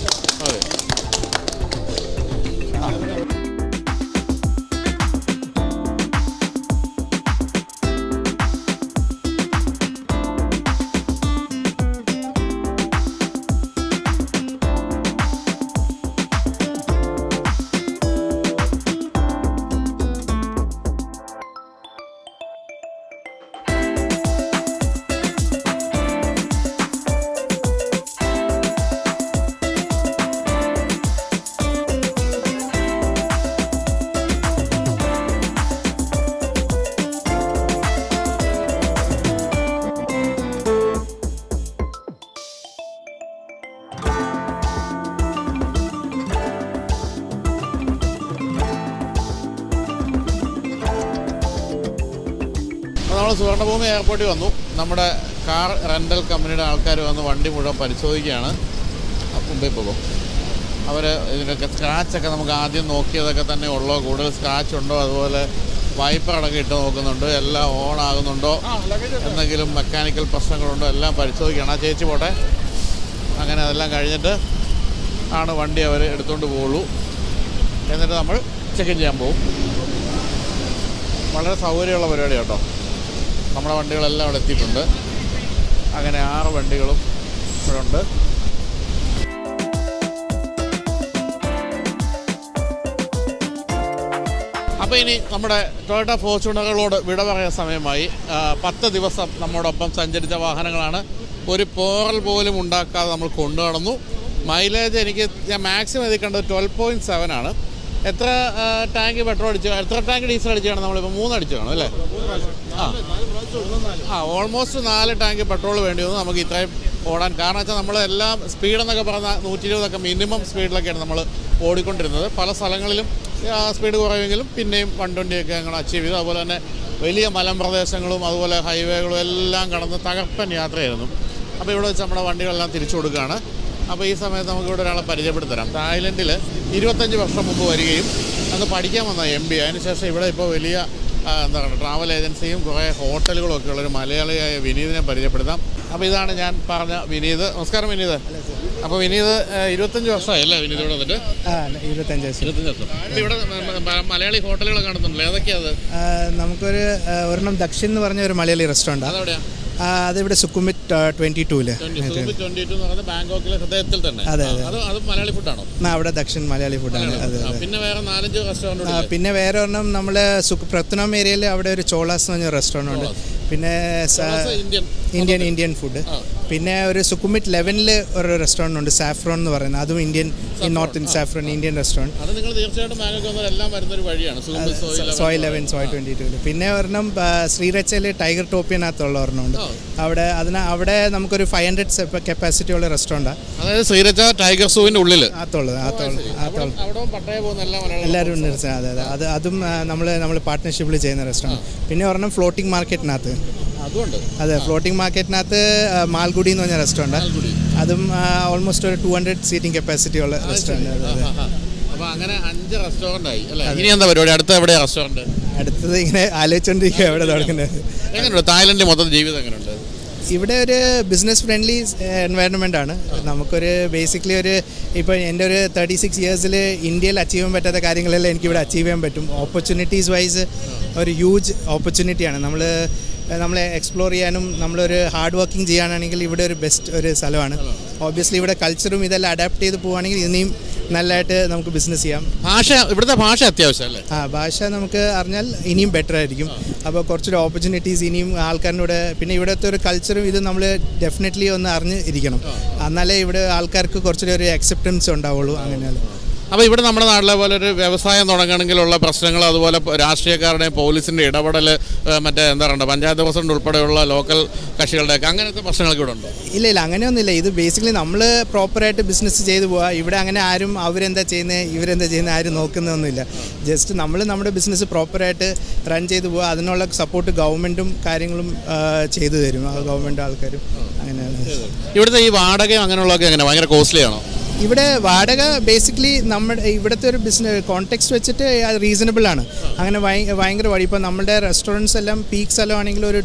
അതെ. നമ്മൾ സുവർണഭൂമി എയർപോർട്ടിൽ വന്നു. നമ്മുടെ കാർ റെൻ്റൽ കമ്പനിയുടെ ആൾക്കാർ വന്ന് വണ്ടി മുഴുവൻ പരിശോധിക്കുകയാണ്. മുമ്പേ പോകും അവർ ഇതിനൊക്കെ സ്ക്രാച്ചൊക്കെ നമുക്ക് ആദ്യം നോക്കിയതൊക്കെ തന്നെ ഉള്ളോ, കൂടുതൽ സ്ക്രാച്ച് ഉണ്ടോ, അതുപോലെ വൈപ്പർ അടക്കം ഇട്ട് നോക്കുന്നുണ്ട്, എല്ലാം ഓൺ ആകുന്നുണ്ടോ, എന്തെങ്കിലും മെക്കാനിക്കൽ പ്രശ്നങ്ങളുണ്ടോ എല്ലാം പരിശോധിക്കണം. ആ ചേച്ചി പോട്ടെ. അങ്ങനെ അതെല്ലാം കഴിഞ്ഞിട്ട് ആണ് വണ്ടി അവർ എടുത്തുകൊണ്ട് പോവുള്ളൂ. എന്നിട്ട് നമ്മൾ ചെക്ക് ഇൻ ചെയ്യാൻ പോകും. വളരെ സൗകര്യമുള്ള പരിപാടി കേട്ടോ. നമ്മുടെ വണ്ടികളെല്ലാം അവിടെ എത്തിയിട്ടുണ്ട്. അങ്ങനെ 6 വണ്ടികളും ഇവിടെ ഉണ്ട്. അപ്പോൾ ഇനി നമ്മുടെ ടൊയോട്ട ഫോർച്യൂണറുകളോട് വിട പറയാൻ സമയമായി. 10 ദിവസം നമ്മോടൊപ്പം സഞ്ചരിച്ച വാഹനങ്ങളാണ്. ഒരു പോറൽ പോലും ഉണ്ടാക്കാതെ നമ്മൾ കൊണ്ടു നടന്നു. മൈലേജ് ഞാൻ മാക്സിമം എഴുതി കണ്ടത് 12.7 ആണ്. എത്ര ടാങ്ക് പെട്രോൾ അടിച്ചു, എത്ര ടാങ്ക് ഡീസൽ അടിച്ചാണ് നമ്മളിപ്പോൾ? 3 അടിച്ചു കാണും അല്ലേ? ഓൾമോസ്റ്റ് 4 ടാങ്ക് പെട്രോൾ വേണ്ടി വന്നു നമുക്ക് ഇത്രയും ഓടാൻ. കാരണം വെച്ചാൽ നമ്മളെല്ലാം സ്പീഡെന്നൊക്കെ പറഞ്ഞാൽ 120 മിനിമം സ്പീഡിലൊക്കെയാണ് നമ്മൾ ഓടിക്കൊണ്ടിരുന്നത്. പല സ്ഥലങ്ങളിലും സ്പീഡ് കുറവെങ്കിലും പിന്നെയും 120 ഞങ്ങൾ അച്ചീവ് ചെയ്തു. അതുപോലെ തന്നെ വലിയ മലമ്പ്രദേശങ്ങളും അതുപോലെ ഹൈവേകളും എല്ലാം കടന്ന് തകർപ്പൻ യാത്രയായിരുന്നു. അപ്പോൾ ഇവിടെ വെച്ച് നമ്മുടെ വണ്ടികളെല്ലാം തിരിച്ചു കൊടുക്കുകയാണ്. അപ്പോൾ ഈ സമയത്ത് നമുക്കിവിടെ ഒരാളെ പരിചയപ്പെടുത്തരാം. തായ്ലൻഡിൽ 25 വർഷം മുമ്പ് വരികയും അത് പഠിക്കാൻ വന്ന MB. അതിനുശേഷം ഇവിടെ ഇപ്പോൾ വലിയ എന്താ പറയുക ട്രാവൽ ഏജൻസിയും കുറേ ഹോട്ടലുകളും ഒക്കെ ഉള്ളൊരു മലയാളിയായ വിനീതിനെ പരിചയപ്പെടുത്താം. അപ്പോൾ ഇതാണ് ഞാൻ പറഞ്ഞ വിനീത്. നമസ്കാരം വിനീത്. അപ്പോൾ വിനീത് 25 വർഷമായി അല്ലേ വിനീത് ഇവിടെ വന്നിട്ട്? 25 വർഷം. അപ്പോൾ ഇവിടെ മലയാളി ഹോട്ടലുകൾ കാണുന്നുണ്ടല്ലോ, ഏതൊക്കെയാണ്? നമുക്കൊരു ഒരെണ്ണം ദക്ഷിൺ എന്ന് പറഞ്ഞ ഒരു മലയാളി റെസ്റ്റോറൻറ്റ്. അതെവിടെയാണ്? അതിവിടെ സുക്കുമിറ്റ് 22 ബാങ്കോക്കിലെ ഹൃദയത്തിൽ തന്നെ. അതെ അതെ. അത് മലയാളി ഫുഡാണോ? അവിടെ ദക്ഷിൺ മലയാളി ഫുഡാണ്. അതെ. പിന്നെ വേറെ 4-5 റെസ്റ്റോറൻറ്റ്. പിന്നെ വേറെ ഒരെണ്ണം നമ്മൾ പ്രത്നോം ഏരിയയിൽ അവിടെ ഒരു ചോളാസ് എന്ന് പറഞ്ഞ റെസ്റ്റോറൻറ്റ് ഉണ്ട്. പിന്നെ ഇന്ത്യൻ ഫുഡ്. പിന്നെ ഒരു സുക്കുമിറ്റ് 11 ഒരു റെസ്റ്റോറൻറ്റ് ഉണ്ട്, സാഫ്രോൺ എന്ന് പറയുന്നത്. അതും north Indian saffron Indian restaurant. അത് നിങ്ങൾ തീർച്ചയായിട്ടും എല്ലാം വരുന്നൊരു വഴിയാണ്. സോയ് 11 സോയ് 22. പിന്നെ ഒരെണ്ണം ശ്രീരച്ചയിൽ ടൈഗർ ടോപ്പിയനകത്തുള്ള ഒരെണ്ണമുണ്ട്. അവിടെ നമുക്കൊരു 500 കപ്പാസിറ്റി ഉള്ള റെസ്റ്റോറൻറ്റാണ്. അതായത് ശ്രീരച്ച ടൈഗർ സൂവിൻ്റെ ഉള്ളിൽ എല്ലാവരും ഉണ്ട്. അതെ അതെ. അതും നമ്മൾ പാർട്ട്ണർഷിപ്പിൽ ചെയ്യുന്ന റെസ്റ്റോറൻറ്റ്. പിന്നെ ഒരെണ്ണം ഫ്ലോട്ടിംഗ് മാർക്കറ്റിനകത്ത്. അതെ, ഫ്ലോട്ടിംഗ് മാർക്കറ്റിനകത്ത് മാൽഗുഡി എന്ന് പറഞ്ഞ റെസ്റ്റോറൻറ്റ്. അതും ഓൾമോസ്റ്റ് ഒരു 200 സീറ്റിംഗ് കപ്പാസിറ്റി ഉള്ള റെസ്റ്റോറൻറ്റ്. അപ്പോൾ അങ്ങനെ 5 റെസ്റ്റോറൻ്റ് ആയി അല്ലേ? ഇനി എന്താ പരിപാടി? അടുത്ത എവിടെയാണ് റെസ്റ്റോറൻറ്റ്? അടുത്തത് ഇങ്ങനെ ആലോചിച്ചുകൊണ്ടിരിക്കുക എവിടെ തുടങ്ങുന്നത്. എങ്ങനെയുണ്ട് തായ്ലൻഡിൽ മൊത്തം ജീവിതം എങ്ങനെയുണ്ട്? ഇവിടെ ഒരു ബിസിനസ് ഫ്രണ്ട്ലി എൻവയറൺമെൻ്റ് ആണ്. നമുക്കൊരു ബേസിക്കലി ഇപ്പോൾ എൻ്റെ ഒരു 36 ഇയേഴ്സിൽ ഇന്ത്യയിൽ അച്ചീവ് ചെയ്യാൻ പറ്റാത്ത കാര്യങ്ങളെല്ലാം എനിക്കിവിടെ അച്ചീവ് ചെയ്യാൻ പറ്റും. ഓപ്പർച്യൂണിറ്റീസ് വൈസ് ഒരു ഹ്യൂജ് ഓപ്പർച്യൂണിറ്റിയാണ്. നമ്മളെ എക്സ്പ്ലോർ ചെയ്യാനും നമ്മളൊരു ഹാർഡ് വർക്കിംഗ് ചെയ്യാനാണെങ്കിൽ ഇവിടെ ഒരു ബെസ്റ്റ് ഒരു സ്ഥലമാണ്. ഓബ്വിയസ്ലി ഇവിടെ കൾച്ചറും ഇതെല്ലാം അഡാപ്റ്റ് ചെയ്ത് പോവുകയാണെങ്കിൽ ഇനിയും നല്ലതായിട്ട് നമുക്ക് ബിസിനസ് ചെയ്യാം. ഇവിടുത്തെ ഭാഷ അത്യാവശ്യമല്ലേ? ഭാഷ നമുക്ക് അറിഞ്ഞാൽ ഇനിയും ബെറ്റർ ആയിരിക്കും. അപ്പോൾ കുറച്ചൊരു ഓപ്പർച്യൂണിറ്റീസ് ഇനിയും ആൾക്കാരുടെ പിന്നെ ഇവിടുത്തെ ഒരു കൾച്ചറും ഇത് നമ്മൾ ഡെഫിനറ്റ്ലി ഒന്ന് അറിഞ്ഞ് ഇരിക്കണം. എന്നാലേ ഇവിടെ ആൾക്കാർക്ക് കുറച്ചൊരു ഒരു അക്സെപ്റ്റൻസ് ഉണ്ടാവുള്ളൂ. അങ്ങനെയാണ്. അപ്പോൾ ഇവിടെ നമ്മുടെ നാട്ടിലെ പോലെ ഒരു വ്യവസായം തുടങ്ങണമെങ്കിലുള്ള പ്രശ്നങ്ങൾ, അതുപോലെ രാഷ്ട്രീയക്കാരുടെയും പോലീസിൻ്റെ ഇടപെടൽ, മറ്റേ എന്താ പറയുക പഞ്ചായത്ത് പ്രസിഡന്റ് ഉൾപ്പെടെയുള്ള ലോക്കൽ കക്ഷികളുടെയൊക്കെ അങ്ങനത്തെ പ്രശ്നങ്ങളൊക്കെ ഇവിടെ ഉണ്ടോ? ഇല്ല, അങ്ങനെയൊന്നുമില്ല. ഇത് ബേസിക്കലി നമ്മൾ പ്രോപ്പറായിട്ട് ബിസിനസ് ചെയ്തു പോവുക. ഇവിടെ അങ്ങനെ ആരും അവരെന്താ ചെയ്യുന്നത് ഇവരെന്താ ചെയ്യുന്നത് ആരും നോക്കുന്നൊന്നുമില്ല. ജസ്റ്റ് നമ്മുടെ ബിസിനസ് പ്രോപ്പറായിട്ട് റൺ ചെയ്തു പോവുക. അതിനുള്ള സപ്പോർട്ട് ഗവൺമെൻറ്റും കാര്യങ്ങളും ചെയ്തു തരും. ഗവൺമെൻറ് ആൾക്കാരും അങ്ങനെയാണ്. ഇവിടുത്തെ ഈ വാടകയും അങ്ങനെയുള്ളതൊക്കെ എങ്ങനെ ഭയങ്കര കോസ്റ്റ്ലി ആണോ? ഇവിടെ വാടക ബേസിക്കലി നമ്മുടെ ഇവിടുത്തെ ഒരു ബിസിനസ് കോണ്ടെക്സ്റ്റ് വെച്ചിട്ട് റീസണബിൾ ആണ്. അങ്ങനെ ഭയങ്കര വഴി. ഇപ്പോൾ നമ്മുടെ റെസ്റ്റോറൻറ്റ്സ് എല്ലാം പീക്ക് സ്ഥലമാണെങ്കിൽ ഒരു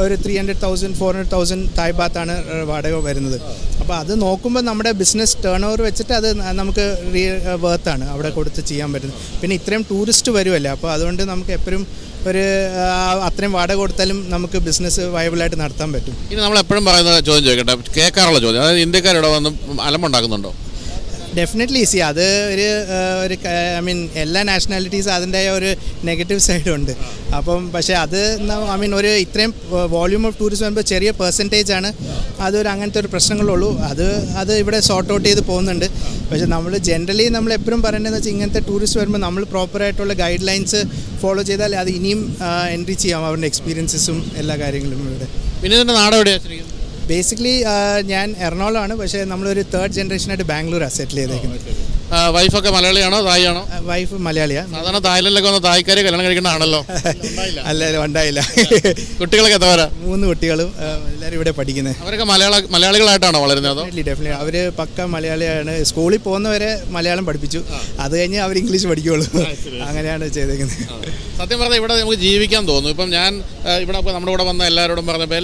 300,000 400,000 തായ് ബാത്താണ് വാടക വരുന്നത്. അപ്പോൾ അത് നോക്കുമ്പോൾ നമ്മുടെ ബിസിനസ് ടേൺ ഓവർ വെച്ചിട്ട് അത് നമുക്ക് വേർത്താണ് അവിടെ കൊടുത്ത് ചെയ്യാൻ പറ്റുന്നത്. പിന്നെ ഇത്രയും ടൂറിസ്റ്റ് വരുമല്ലേ, അപ്പോൾ അതുകൊണ്ട് നമുക്ക് എപ്പോഴും അത്രയും വാടക കൊടുത്താലും നമുക്ക് ബിസിനസ് വയബിളായിട്ട് നടത്താൻ പറ്റും. ഇനി നമ്മൾ എപ്പോഴും പറയുന്ന ചോദ്യം ചോദിക്കട്ടെ, കേൾക്കാറുള്ള ചോദ്യം, അതായത് ഇന്ത്യക്കാരിവിടെ വന്ന് അലമ്പുണ്ടാക്കുന്നുണ്ടോ? ഡെഫിനറ്റ്ലി അത് ഒരു ഐ മീൻ എല്ലാ നാഷണാലിറ്റീസും അതിൻ്റെ ഒരു നെഗറ്റീവ് സൈഡുണ്ട്. അപ്പം പക്ഷേ അത് ഐ മീൻ ഒരു ഇത്രയും വോള്യൂം ഓഫ് ടൂറിസം വരുമ്പോൾ ചെറിയ പെർസെൻറ്റേജ് ആണ് അങ്ങനത്തെ ഒരു പ്രശ്നങ്ങളുള്ളൂ. അത് ഇവിടെ സോർട്ട് ഔട്ട് ചെയ്ത് പോകുന്നുണ്ട്. പക്ഷേ നമ്മൾ എപ്പോഴും പറയേണ്ടതെന്ന് വെച്ചാൽ ഇങ്ങനത്തെ ടൂറിസ്റ്റ് വരുമ്പോൾ നമ്മൾ പ്രോപ്പറായിട്ടുള്ള ഗൈഡ് ലൈൻസ് ഫോളോ ചെയ്താൽ അത് ഇനിയും എൻട്രി ചെയ്യാം അവരുടെ എക്സ്പീരിയൻസസും എല്ലാ കാര്യങ്ങളും ഇവിടെ. പിന്നെ ഇതിൻ്റെ നാട് എവിടെയാണ്? ബേസിക്കലി ഞാൻ എറണാകുളമാണ്. പക്ഷേ നമ്മളൊരു 3rd ജനറേഷനായിട്ട് ബാംഗ്ലൂരാണ് സെറ്റിൽ ചെയ്തേക്കുന്നത്. വൈഫൊക്കെ മലയാളിയാണോ തായിയാണോ? വൈഫ് മലയാളിയാണ്. സാധാരണ തായ്ലൻഡിലൊക്കെ വന്ന് തായ്ക്കാരെ കല്യാണം കഴിക്കേണ്ടതാണല്ലോ. അല്ല ഉണ്ടായില്ല. കുട്ടികളൊക്കെ എത്ര പേരാ? 3 കുട്ടികളും എല്ലാവരും ഇവിടെ പഠിക്കുന്നത്. അവരൊക്കെ മലയാളികളായിട്ടാണോ വളരുന്നത് അതോ? ഡെഫിനറ്റ്ലി അവർ പക്ക മലയാളിയാണ്. സ്കൂളിൽ പോകുന്നവരെ മലയാളം പഠിപ്പിച്ചു, അത് കഴിഞ്ഞ് അവർ ഇംഗ്ലീഷ് പഠിക്കുകയുള്ളൂ. അങ്ങനെയാണ് ചെയ്തേക്കുന്നത്. സത്യം പറഞ്ഞാൽ ഇവിടെ നമുക്ക് ജീവിക്കാൻ തോന്നുന്നു. ഇപ്പം ഞാൻ ഇവിടെ നമ്മുടെ കൂടെ വന്ന എല്ലാവരോടും പറഞ്ഞപ്പോൾ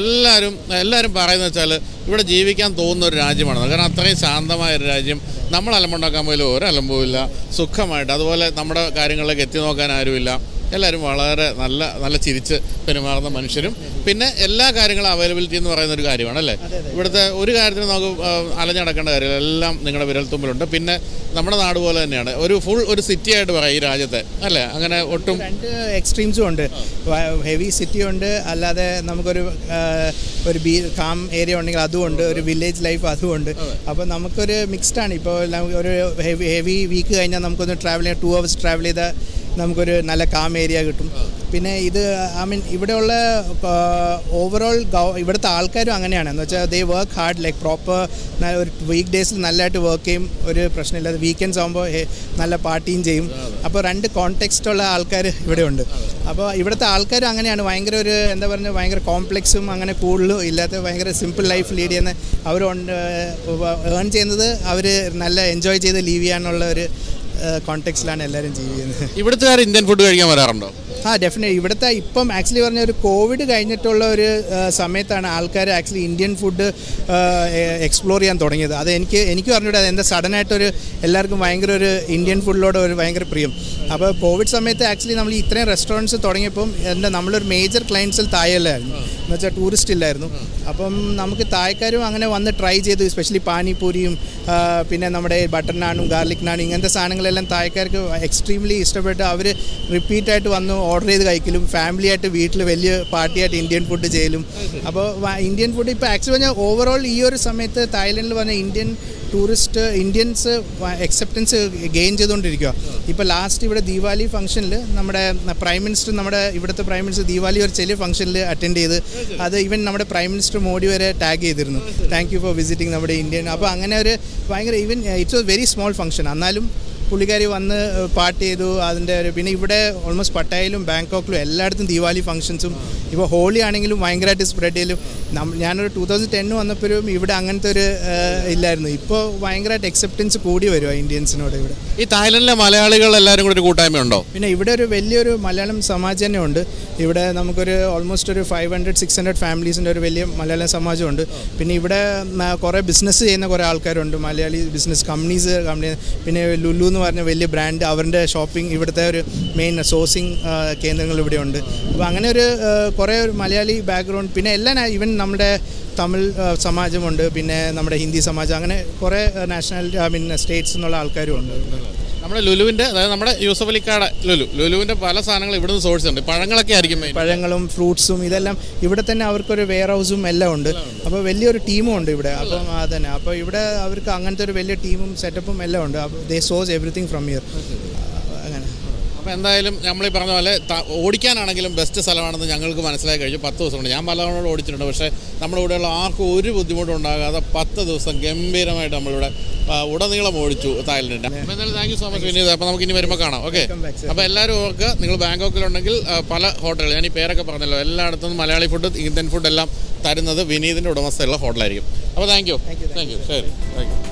എല്ലാവരും പറയുന്നത് വെച്ചാൽ ഇവിടെ ജീവിക്കാൻ തോന്നുന്ന ഒരു രാജ്യമാണ്. കാരണം അത്രയും ശാന്തമായൊരു രാജ്യം. നമ്മൾ അലമ്പുണ്ടാക്കാൻ പോലും ഒരലമ്പുമില്ല, സുഖമായിട്ട്. അതുപോലെ നമ്മുടെ കാര്യങ്ങളിലേക്ക് എത്തി നോക്കാൻ ആരുമില്ല. എല്ലാവരും വളരെ നല്ല ചിരിച്ച് പെരുമാറുന്ന മനുഷ്യരും, പിന്നെ എല്ലാ കാര്യങ്ങളും അവൈലബിലിറ്റി എന്ന് പറയുന്ന ഒരു കാര്യമാണ് അല്ലേ. ഇവിടുത്തെ ഒരു കാര്യത്തിന് നമുക്ക് അലഞ്ഞടക്കേണ്ട കാര്യമില്ല, എല്ലാം നിങ്ങളുടെ വിരൽത്തുമ്പിലുണ്ട്. പിന്നെ നമ്മുടെ നാട് പോലെ തന്നെയാണ്, ഒരു സിറ്റി ആയിട്ട് പറയാം ഈ രാജ്യത്തെ അല്ലേ. അങ്ങനെ ഒട്ടും 2 എക്സ്ട്രീംസും ഉണ്ട്. ഹെവി സിറ്റി ഉണ്ട്, അല്ലാതെ നമുക്കൊരു കാം ഏരിയ ഉണ്ടെങ്കിൽ അതുമുണ്ട്, ഒരു വില്ലേജ് ലൈഫ് അതുമുണ്ട്. അപ്പോൾ നമുക്കൊരു മിക്സ്ഡാണ്. ഇപ്പോൾ ഒരു ഹെവി വീക്ക് കഴിഞ്ഞാൽ നമുക്കൊന്ന് ട്രാവൽ ചെയ്യാൻ 2 hours ട്രാവൽ ചെയ്താൽ നമുക്കൊരു നല്ല കാം ഏരിയ കിട്ടും. പിന്നെ ഇത് ഇവിടെയുള്ള ഓവറോൾ ഇവിടുത്തെ ആൾക്കാരും അങ്ങനെയാണ്. എന്ന് വെച്ചാൽ ദേ വർക്ക് ഹാർഡ്, ലൈക്ക് പ്രോപ്പർ ഒരു വീക്ക് ഡേയ്സിൽ നല്ലതായിട്ട് വർക്ക് ചെയ്യും, ഒരു പ്രശ്നമില്ലാതെ. വീക്കെൻഡ്സ് ആകുമ്പോൾ നല്ല പാർട്ടിയും ചെയ്യും. അപ്പോൾ 2 കോണ്ടെക്സ്റ്റുള്ള ആൾക്കാർ ഇവിടെ ഉണ്ട്. അപ്പോൾ ഇവിടുത്തെ ആൾക്കാരും അങ്ങനെയാണ്. ഭയങ്കര ഒരു എന്താ പറയുക, ഭയങ്കര കോംപ്ലക്സും അങ്ങനെ കൂടുതലും ഇല്ലാത്ത ഭയങ്കര സിമ്പിൾ ലൈഫ് ലീഡ് ചെയ്യുന്ന അവർ ഏൺ ചെയ്യുന്നത് അവർ നല്ല എൻജോയ് ചെയ്ത് ലീവ് ചെയ്യാനുള്ള ഒരു കോണ്ടെക്സ്റ്റിലാണ് എല്ലാവരും ചെയ്യുന്നത്. ഇവിടുത്തെ ഇന്ത്യൻ ഫുഡ് കഴിക്കാൻ വരാറുണ്ടോ? ഡെഫിനറ്റ്ലി. ഇവിടുത്തെ ഇപ്പം ആക്ച്വലി പറഞ്ഞ ഒരു കോവിഡ് കഴിഞ്ഞിട്ടുള്ള ഒരു സമയത്താണ് ആൾക്കാർ ആക്ച്വലി ഇന്ത്യൻ ഫുഡ് എക്സ്പ്ലോർ ചെയ്യാൻ തുടങ്ങിയത്. അത് എനിക്ക് പറഞ്ഞിട്ട് എന്താ സഡനായിട്ടൊരു എല്ലാവർക്കും ഭയങ്കര ഒരു ഇന്ത്യൻ ഫുഡിലോട് ഒരു ഭയങ്കര പ്രിയം. അപ്പോൾ കോവിഡ് സമയത്ത് ആക്ച്വലി നമ്മൾ ഇത്രയും റെസ്റ്റോറൻറ്റ്സ് തുടങ്ങിയപ്പം നമ്മളൊരു മേജർ ക്ലയൻസിൽ തായല്ലായിരുന്നു, എന്ന് വെച്ചാൽ ടൂറിസ്റ്റ് ഇല്ലായിരുന്നു. അപ്പം നമുക്ക് തായ്ക്കാരും അങ്ങനെ വന്ന് ട്രൈ ചെയ്തു, എസ്പെഷ്യലി പാനിപൂരിയും പിന്നെ നമ്മുടെ ബട്ടർ നാനും ഗാർലിക് നാനും ഇങ്ങനത്തെ സാധനങ്ങളെല്ലാം തായ്ക്കാർക്ക് എക്സ്ട്രീംലി ഇഷ്ടപ്പെട്ട് അവർ റിപ്പീറ്റായിട്ട് വന്ന് ഓർഡർ ചെയ്ത് കഴിക്കലും ഫാമിലിയായിട്ട് വീട്ടിൽ വലിയ പാർട്ടിയായിട്ട് ഇന്ത്യൻ ഫുഡ് ചെയ്യലും. അപ്പോൾ ഇന്ത്യൻ ഫുഡ് ഇപ്പോൾ ആക്ച്വലി പറഞ്ഞാൽ ഓവറോൾ ഈ ഒരു സമയത്ത് തായ്ലൻഡിൽ പറഞ്ഞാൽ ഇന്ത്യൻസ് അക്സെപ്റ്റൻസ് ഗെയിൻ ചെയ്തുകൊണ്ടിരിക്കുക. ഇപ്പോൾ ലാസ്റ്റ് ഇവിടെ ദീപാവലി ഫംഗ്ഷനിൽ നമ്മുടെ ഇവിടുത്തെ പ്രൈം മിനിസ്റ്റർ ദീപാവലി ഒരു ചെറിയ ഫംഗ്ഷനിൽ അറ്റൻഡ് ചെയ്ത് അത് ഈവൻ നമ്മുടെ പ്രൈം മിനിസ്റ്റർ മോഡി വരെ ടാഗ് ചെയ്തിരുന്നു, താങ്ക് യു ഫോർ വിസിറ്റിംഗ് നമ്മുടെ ഇന്ത്യൻ. അപ്പോൾ അങ്ങനെ ഒരു ഭയങ്കര even it's A very small function, എന്നാലും പുള്ളിക്കാരി വന്ന് പാർട്ടി ചെയ്തു അതിൻ്റെ ഒരു. പിന്നെ ഇവിടെ ഓൾമോസ്റ്റ് പട്ടായയിലും ബാങ്കോക്കിലും എല്ലായിടത്തും ദീപാവലി ഫംഗ്ഷൻസും ഇപ്പോൾ ഹോളി ആണെങ്കിലും ഭയങ്കരമായിട്ട് സ്പ്രെഡ് ചെയ്യലും. ഞാനൊരു 2010 വന്നപ്പോഴും ഇവിടെ അങ്ങനത്തെ ഒരു ഇല്ലായിരുന്നു. ഇപ്പോൾ ഭയങ്കരമായിട്ട് അക്സെപ്റ്റൻസ് കൂടി വരുമോ ഇന്ത്യൻസിനോട് ഇവിടെ. ഈ തായ്ലൻഡിലെ മലയാളികൾ എല്ലാവരും കൂടി ഒരു കൂട്ടായ്മയുണ്ടോ? പിന്നെ ഇവിടെ ഒരു വലിയൊരു മലയാളം സമാജം തന്നെ ഉണ്ട്. ഇവിടെ നമുക്കൊരു ഓൾമോസ്റ്റ് ഒരു 500-600 ഫാമിലീസിൻ്റെ ഒരു വലിയ മലയാളം സമാജമുണ്ട്. പിന്നെ ഇവിടെ കുറേ ബിസിനസ് ചെയ്യുന്ന കുറേ ആൾക്കാരുണ്ട്, മലയാളി ബിസിനസ് കമ്പനി. പിന്നെ ലുലു എന്ന് പറഞ്ഞ വലിയ ബ്രാൻഡ്, അവരുടെ ഷോപ്പിംഗ് ഇവിടുത്തെ ഒരു മെയിൻ സോഴ്സിങ് കേന്ദ്രങ്ങൾ ഇവിടെയുണ്ട്. അപ്പോൾ അങ്ങനെ ഒരു കുറേ ഒരു മലയാളി ബാക്ക്ഗ്രൗണ്ട്, പിന്നെ എല്ലാം ഈവൻ നമ്മുടെ തമിഴ് സമാജമുണ്ട്, പിന്നെ നമ്മുടെ ഹിന്ദി സമാജം, അങ്ങനെ കുറേ സ്റ്റേറ്റ്സ് എന്നുള്ള ആൾക്കാരും ഉണ്ട്. നമ്മുടെ ലുലുവിൻ്റെ, അതായത് നമ്മുടെ യൂസഫ് അലിക്കാട് ലുലുവിൻ്റെ പല സാധനങ്ങൾ ഇവിടുന്ന് സോഴ്സ് ഉണ്ട്. പഴങ്ങളൊക്കെ ആയിരിക്കും, പഴങ്ങളും ഫ്രൂട്ട്സും ഇതെല്ലാം ഇവിടെ തന്നെ അവർക്കൊരു വെയർ ഹൗസും എല്ലാം ഉണ്ട്. അപ്പോൾ വലിയൊരു ടീമും ഉണ്ട് ഇവിടെ. അപ്പം അതന്നെ, അപ്പോൾ ഇവിടെ അവർക്ക് അങ്ങനത്തെ ഒരു വലിയ ടീമും സെറ്റപ്പും എല്ലാം ഉണ്ട്. ദേ സോഴ്സ് എവറിത്തിങ് ഫ്രം ഹിയർ. അങ്ങനെ. അപ്പോൾ എന്തായാലും നമ്മൾ ഈ പറഞ്ഞ പോലെ ഓടിക്കാനാണെങ്കിലും ബെസ്റ്റ് സ്ഥലമാണെന്ന് ഞങ്ങൾക്ക് മനസ്സിലാക്കി കഴിഞ്ഞു. 10 ദിവസം കൊണ്ട് ഞാൻ പലതവണ ഓടിച്ചിട്ടുണ്ട്. പക്ഷേ നമ്മുടെ ഇവിടെയുള്ള ആർക്കും ഒരു ബുദ്ധിമുട്ടും ഉണ്ടാകാതെ 10 ദിവസം ഗംഭീരമായിട്ട് നമ്മളിവിടെ ഉടനീളം ഓടിച്ചു തായ്ലൻഡിൻ്റെ. അപ്പോൾ എന്തായാലും thank you so much Vineeth. അപ്പോൾ നമുക്ക് ഇനി വരുമ്പോൾ കാണാം. ഓക്കെ. അപ്പോൾ എല്ലാവരും ഓർക്കുക, നിങ്ങൾ ബാങ്കോക്കിലുണ്ടെങ്കിൽ പല ഹോട്ടലുകൾ, ഞാൻ ഈ പേരൊക്കെ പറഞ്ഞല്ലോ, എല്ലായിടത്തും മലയാളി ഫുഡ് ഇന്ത്യൻ ഫുഡ് എല്ലാം തരുന്നത് വിനീതിൻ്റെ ഉടമസ്ഥയുള്ള ഹോട്ടലായിരിക്കും. അപ്പോൾ താങ്ക് യു. ശരി, താങ്ക് യു.